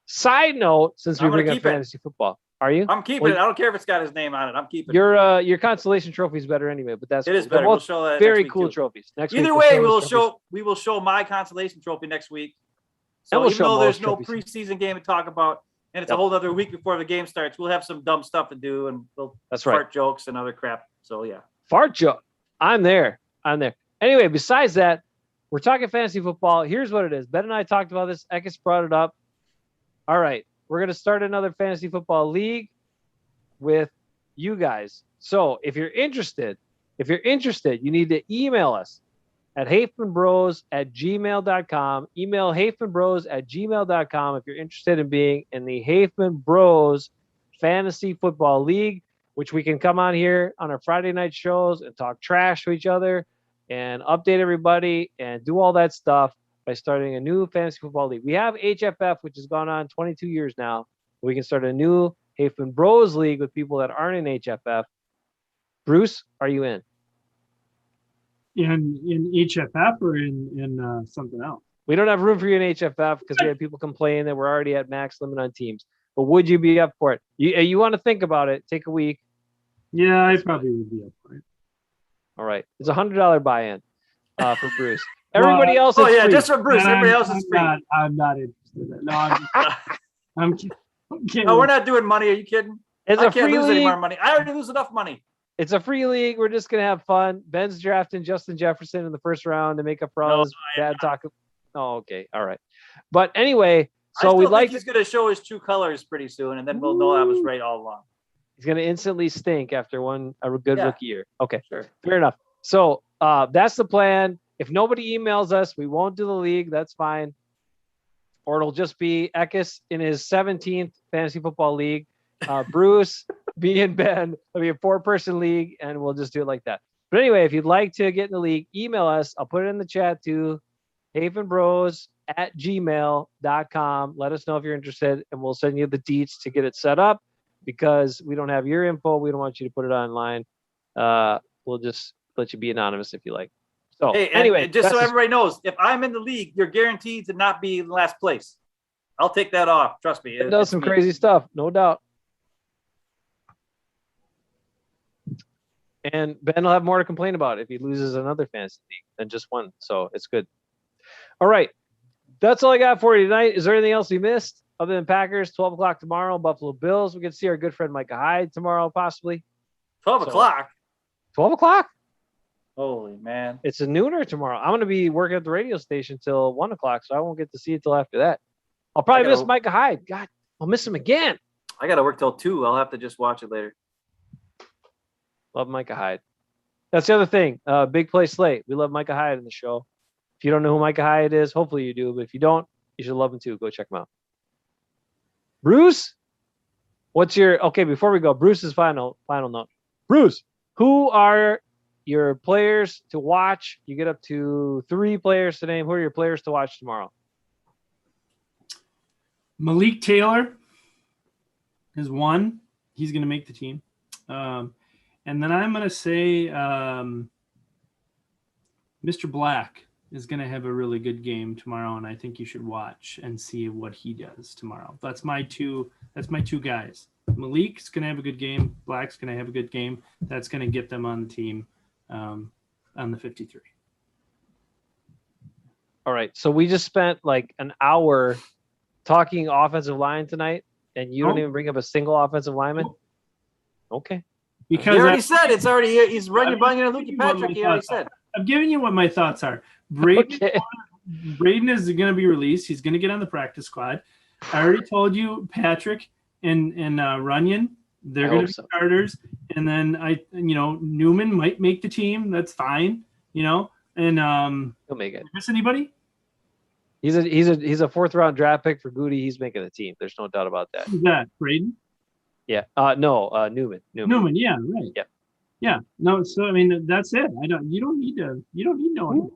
Side note, since we bring up fantasy football, Are you? I'm keeping it. I don't care if it's got his name on it. I'm keeping it. Your consolation trophy is better anyway, but that's It is cool. They're better. We'll both show that very next week, cool too. trophies. Next Either week, way, those we will show my consolation trophy next week. And So we'll even show though there's most no trophies. preseason game to talk about, and it's a Yep. whole other week before the game starts, we'll have some dumb stuff to do, and we'll That's right. fart jokes and other crap. So yeah. Fart joke. I'm there. Anyway, besides that, we're talking fantasy football. Here's what it is. Ben and I talked about this. Ekis brought it up. All right. We're going to start another fantasy football league with you guys. So if you're interested, you need to email us at hafemanbros@gmail.com. Email hafemanbros@gmail.com if you're interested in being in the Hafeman Bros Fantasy Football League, which we can come on here on our Friday night shows and talk trash to each other and update everybody and do all that stuff by starting a new fantasy football league. We have HFF, which has gone on 22 years now. We can start a new Hafeman Bros League with people that aren't in HFF. Bruce, are you in? In HFF or in something else? We don't have room for you in HFF because we had people complain that we're already at max limit on teams. But would you be up for it? You want to think about it. Take a week. Yeah, I probably would be up for it. All right. It's $100 buy-in for Bruce. Everybody else is free. Just for Bruce. Everybody else is free. I'm not interested. No, I'm kidding. No, we're not doing money. Are you kidding? It's I a can't free lose any league. more money. I already lose enough money. It's a free league. We're just gonna have fun. Ben's drafting Justin Jefferson in the first round to make up for all his bad talk. Oh, okay, all right. But anyway, so we'd like. He's gonna show his true colors pretty soon, and then we'll know I was right all along. He's gonna instantly stink after a good rookie year. Okay, Sure. fair enough. So that's the plan. If nobody emails us, we won't do the league. That's fine. Or it'll just be Ekis in his 17th fantasy football league. Bruce, me, and Ben. It'll be a 4-person league, and we'll just do it like that. But anyway, if you'd like to get in the league, email us. I'll put it in the chat too. hafenbros@gmail.com. Let us know if you're interested, and we'll send you the deets to get it set up because we don't have your info. We don't want you to put it online. We'll just let you be anonymous if you like. So Hey, anyway, just so everybody knows, if I'm in the league, you're guaranteed to not be in last place. I'll take that off. Trust me. it does some crazy stuff, no doubt. And Ben will have more to complain about if he loses another fantasy league than just one. So it's good. All right. That's all I got for you tonight. Is there anything else we missed other than Packers, 12 o'clock tomorrow, Buffalo Bills? We can see our good friend Micah Hyde tomorrow, possibly. 12 o'clock. 12 o'clock? Holy man. It's a nooner tomorrow. I'm going to be working at the radio station till 1 o'clock, so I won't get to see it till after that. I'll probably miss Micah Hyde. God, I'll miss him again. I got to work till 2. I'll have to just watch it later. Love Micah Hyde. That's the other thing. Big Play Slate. We love Micah Hyde in the show. If you don't know who Micah Hyde is, hopefully you do. But if you don't, you should love him too. Go check him out. Bruce, before we go, Bruce's final note. Bruce, who are your players to watch? You get up to 3 players to name. Who are your players to watch tomorrow? Malik Taylor is one. He's going to make the team. And then I'm going to say Mr. Black is going to have a really good game tomorrow, and I think you should watch and see what he does tomorrow. That's my two guys. Malik's going to have a good game. Black's going to have a good game. That's going to get them on the team on the 53. All right. So we just spent like an hour talking offensive line tonight, and you don't even bring up a single offensive lineman? Okay. Because he already said he's running by Lukey Patrick. He already said. I'm giving you what my thoughts are. Braden is going to be released. He's going to get on the practice squad. I already told you Patrick and Runyon, they're going to be starters. And then Newman might make the team. That's fine. And he'll make it. Miss anybody? He's a 4th round draft pick for Goody. He's making the team. There's no doubt about that. Who's that? Braden? Yeah. Newman. Newman. Yeah. Right. Yeah. Yeah. No. So I mean, that's it. You don't need no one.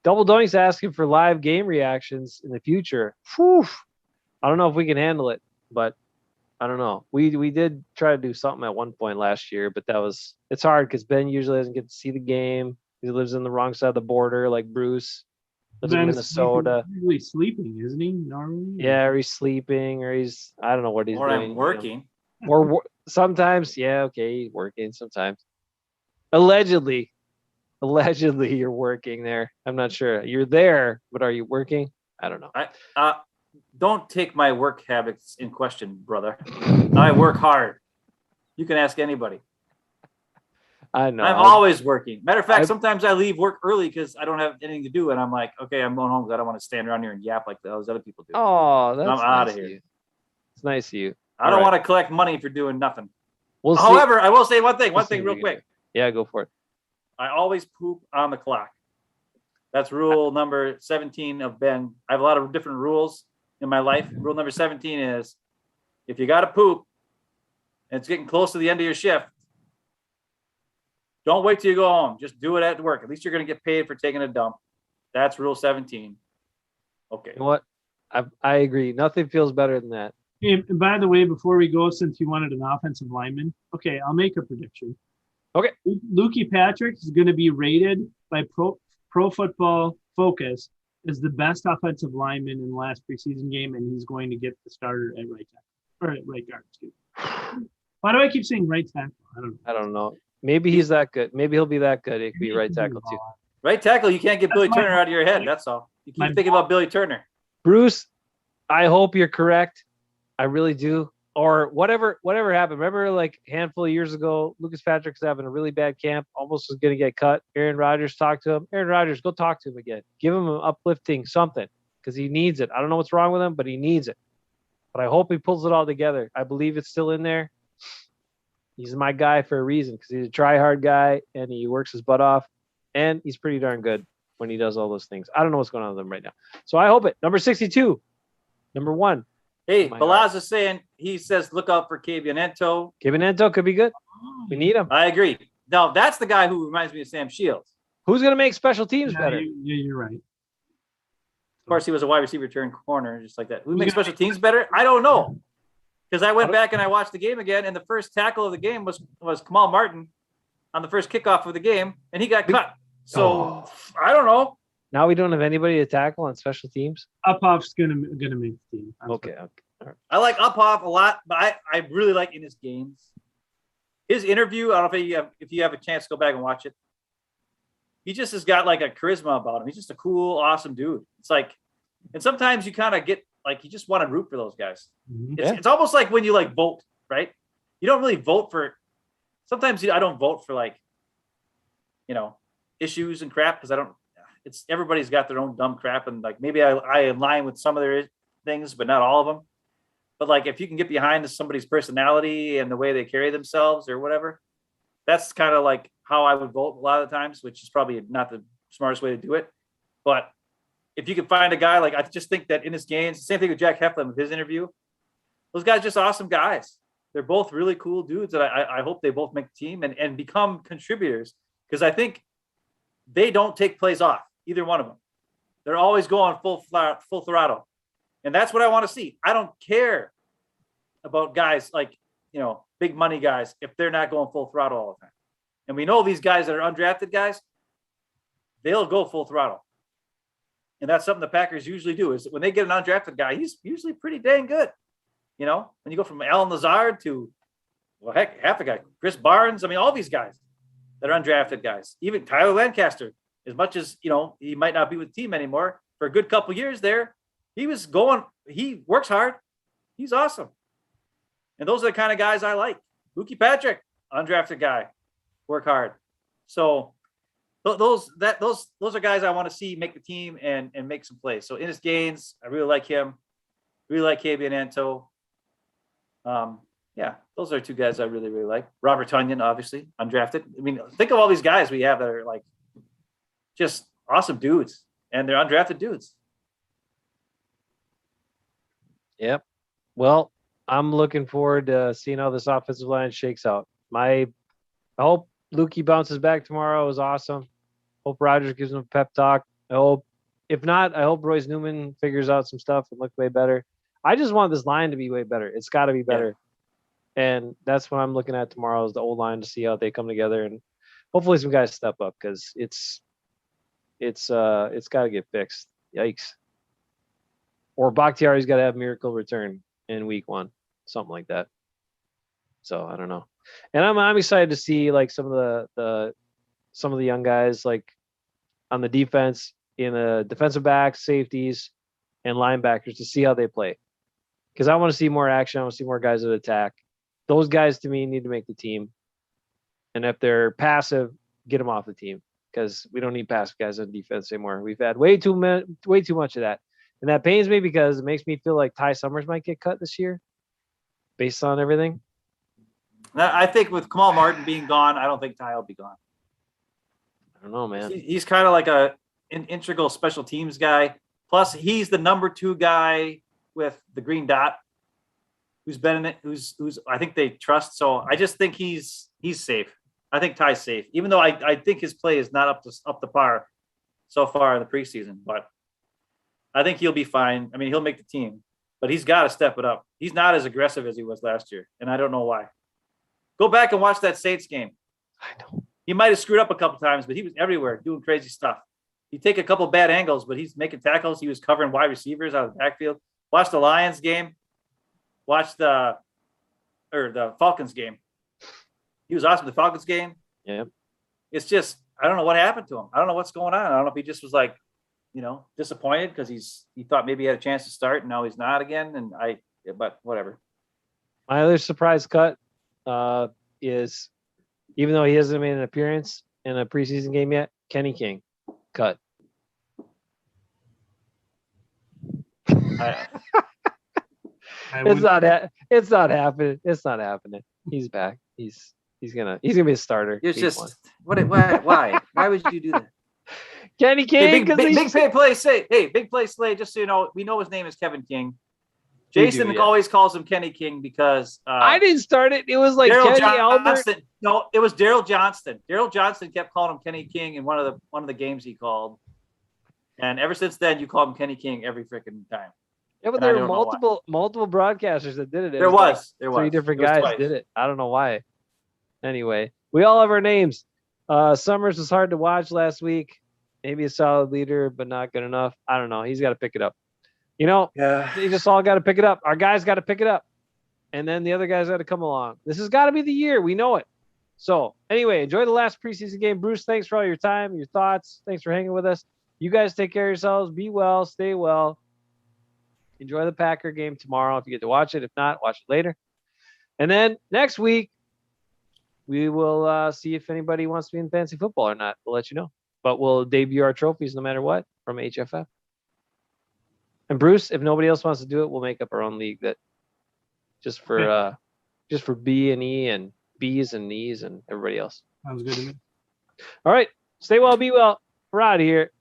Double Doink's asking for live game reactions in the future. Whew. I don't know if we can handle it, but I don't know. We did try to do something at one point last year, but it's hard because Ben usually doesn't get to see the game. He lives in the wrong side of the border, like Bruce. Lives in Minnesota. He's usually sleeping, isn't he? Normally. Yeah, or he's sleeping, or I don't know what he's doing. I'm working. Sometimes, yeah, okay, working sometimes. Allegedly you're working there. I'm not sure. You're there, but are you working? I don't know. Don't take my work habits in question, brother. I work hard. You can ask anybody. I know. I'm always working. Matter of fact, sometimes I leave work early because I don't have anything to do, and I'm like, okay, I'm going home because I don't want to stand around here and yap like those other people do. Oh, that's I'm out of nice here. It's nice of you. I don't want to collect money for doing nothing. We'll see. However, I will say one thing real quick. Yeah, go for it. I always poop on the clock. That's rule number 17 of Ben. I have a lot of different rules in my life. Rule number 17 is if you got to poop and it's getting close to the end of your shift, don't wait till you go home. Just do it at work. At least you're going to get paid for taking a dump. That's rule 17. Okay. You know what? I agree. Nothing feels better than that. Hey, and by the way, before we go, since you wanted an offensive lineman, okay, I'll make a prediction. Okay. Lukey Patrick is going to be rated by Pro Football Focus as the best offensive lineman in the last preseason game, and he's going to get the starter at right tackle or at right guard. Excuse me. Why do I keep saying right tackle? I don't know. Maybe he's that good. Maybe he'll be that good. It could be right tackle too. Right tackle, you can't get Billy Turner out of your head. That's all. You keep thinking about Billy Turner. Bruce, I hope you're correct. I really do. Or whatever happened. Remember, like a handful of years ago, Lucas Patrick's having a really bad camp, almost was going to get cut. Aaron Rodgers talked to him. Aaron Rodgers, go talk to him again. Give him an uplifting something because he needs it. I don't know what's wrong with him, but he needs it. But I hope he pulls it all together. I believe it's still in there. He's my guy for a reason because he's a try-hard guy and he works his butt off, and he's pretty darn good when he does all those things. I don't know what's going on with him right now. So I hope it. Number 62. Number 1. Hey, Balaz is saying, he says, look out for Cabianento. Cabianento could be good. We need him. I agree. No, that's the guy who reminds me of Sam Shields. Who's going to make special teams better? You're right. Of course, he was a wide receiver turn corner, just like that. Who makes special teams better? I don't know. Because I went back and I watched the game again, and the first tackle of the game was Kamal Martin on the first kickoff of the game, and he got cut. So, I don't know. Now we don't have anybody to tackle on special teams? Uphoff's gonna make the team. Okay. All right. I like Uphoff a lot, but I really like in his games. His interview, I don't know if you have a chance to go back and watch it. He just has got like a charisma about him. He's just a cool, awesome dude. It's like, and sometimes you kind of get like, you just want to root for those guys. Mm-hmm. It's almost like when you like vote, right? You don't really vote for, sometimes I don't vote for like, issues and crap because everybody's got their own dumb crap, and like maybe I align with some of their things, but not all of them. But like if you can get behind somebody's personality and the way they carry themselves or whatever, that's kind of like how I would vote a lot of the times, which is probably not the smartest way to do it. But if you can find a guy, like I just think that in his games, same thing with Jack Heflin with his interview, those guys are just awesome guys. They're both really cool dudes that I hope they both make the team and become contributors, because I think they don't take plays off. Either one of them. They're always going full throttle. And that's what I want to see. I don't care about guys like, big money guys if they're not going full throttle all the time. And we know these guys that are undrafted guys, they'll go full throttle. And that's something the Packers usually do, is when they get an undrafted guy, he's usually pretty dang good. When you go from Alan Lazard to, half the guy, Chris Barnes, all these guys that are undrafted guys, even Tyler Lancaster. As much as, he might not be with the team anymore, for a good couple of years there, he works hard. He's awesome. And those are the kind of guys I like. Lukey Patrick, undrafted guy, work hard. So those are guys I want to see make the team and make some plays. So Ennis Gaines, I really like him. Really like Cabianento. Those are two guys I really, really like. Robert Tunyon, obviously, undrafted. Think of all these guys we have that are like, just awesome dudes, and they're undrafted dudes. Yep. Well, I'm looking forward to seeing how this offensive line shakes out. I hope Lukey bounces back tomorrow. It was awesome. Hope Rodgers gives him a pep talk. If not, I hope Royce Newman figures out some stuff and look way better. I just want this line to be way better. It's got to be better. Yeah. And that's what I'm looking at tomorrow, is the old line, to see how they come together, and hopefully some guys step up, because it's got to get fixed. Yikes. Or Bakhtiari's got to have miracle return in week 1, something like that. So I don't know. And I'm excited to see like some of the young guys like on the defense, in the defensive backs, safeties, and linebackers to see how they play. Because I want to see more action. I want to see more guys that attack. Those guys to me need to make the team. And if they're passive, get them off the team, because we don't need passive guys on defense anymore. We've had way too much of that. And that pains me because it makes me feel like Ty Summers might get cut this year based on everything. I think with Kamal Martin being gone, I don't think Ty will be gone. I don't know, man. He's kind of like an integral special teams guy. Plus, he's the number 2 guy with the green dot who's been in it, who's I think they trust. So I just think he's safe. I think Ty's safe, even though I think his play is not up to par so far in the preseason. But I think he'll be fine. I mean, he'll make the team, but he's got to step it up. He's not as aggressive as he was last year, and I don't know why. Go back and watch that Saints game. I know. He might have screwed up a couple times, but he was everywhere doing crazy stuff. He'd take a couple bad angles, but he's making tackles. He was covering wide receivers out of the backfield. Watch the Lions game. Watch the Falcons game. He was awesome. The Falcons game. Yeah. It's just, I don't know what happened to him. I don't know what's going on. I don't know if he just was like, disappointed because he thought maybe he had a chance to start and now he's not again. But whatever. My other surprise cut is, even though he hasn't made an appearance in a preseason game yet, Kenny King cut. It's not happening. It's not happening. He's back. He's gonna be a starter. It's just why would you do that? Kenny King, big play say. Hey, big play Slay. Just so you know, we know his name is Kevin King. Jason always calls him Kenny King because I didn't start it. It was like Daryl Kenny Albert. No, it was Daryl Johnston. Daryl Johnston kept calling him Kenny King in one of the games he called, and ever since then, you call him Kenny King every freaking time. Yeah, but there were multiple broadcasters that did it. There was 3 different guys did it. I don't know why. Anyway, we all have our names. Summers was hard to watch last week. Maybe a solid leader, but not good enough. I don't know. He's got to pick it up. They just all got to pick it up. Our guys got to pick it up. And then the other guys got to come along. This has got to be the year. We know it. So anyway, enjoy the last preseason game. Bruce, thanks for all your time, your thoughts. Thanks for hanging with us. You guys take care of yourselves. Be well. Stay well. Enjoy the Packer game tomorrow if you get to watch it. If not, watch it later. And then next week, we will see if anybody wants to be in fantasy football or not. We'll let you know. But we'll debut our trophies no matter what from HFF. And Bruce, if nobody else wants to do it, we'll make up our own league that just for B and E and B's and E's and everybody else. Sounds good to me. All right. Stay well, be well. We're out of here.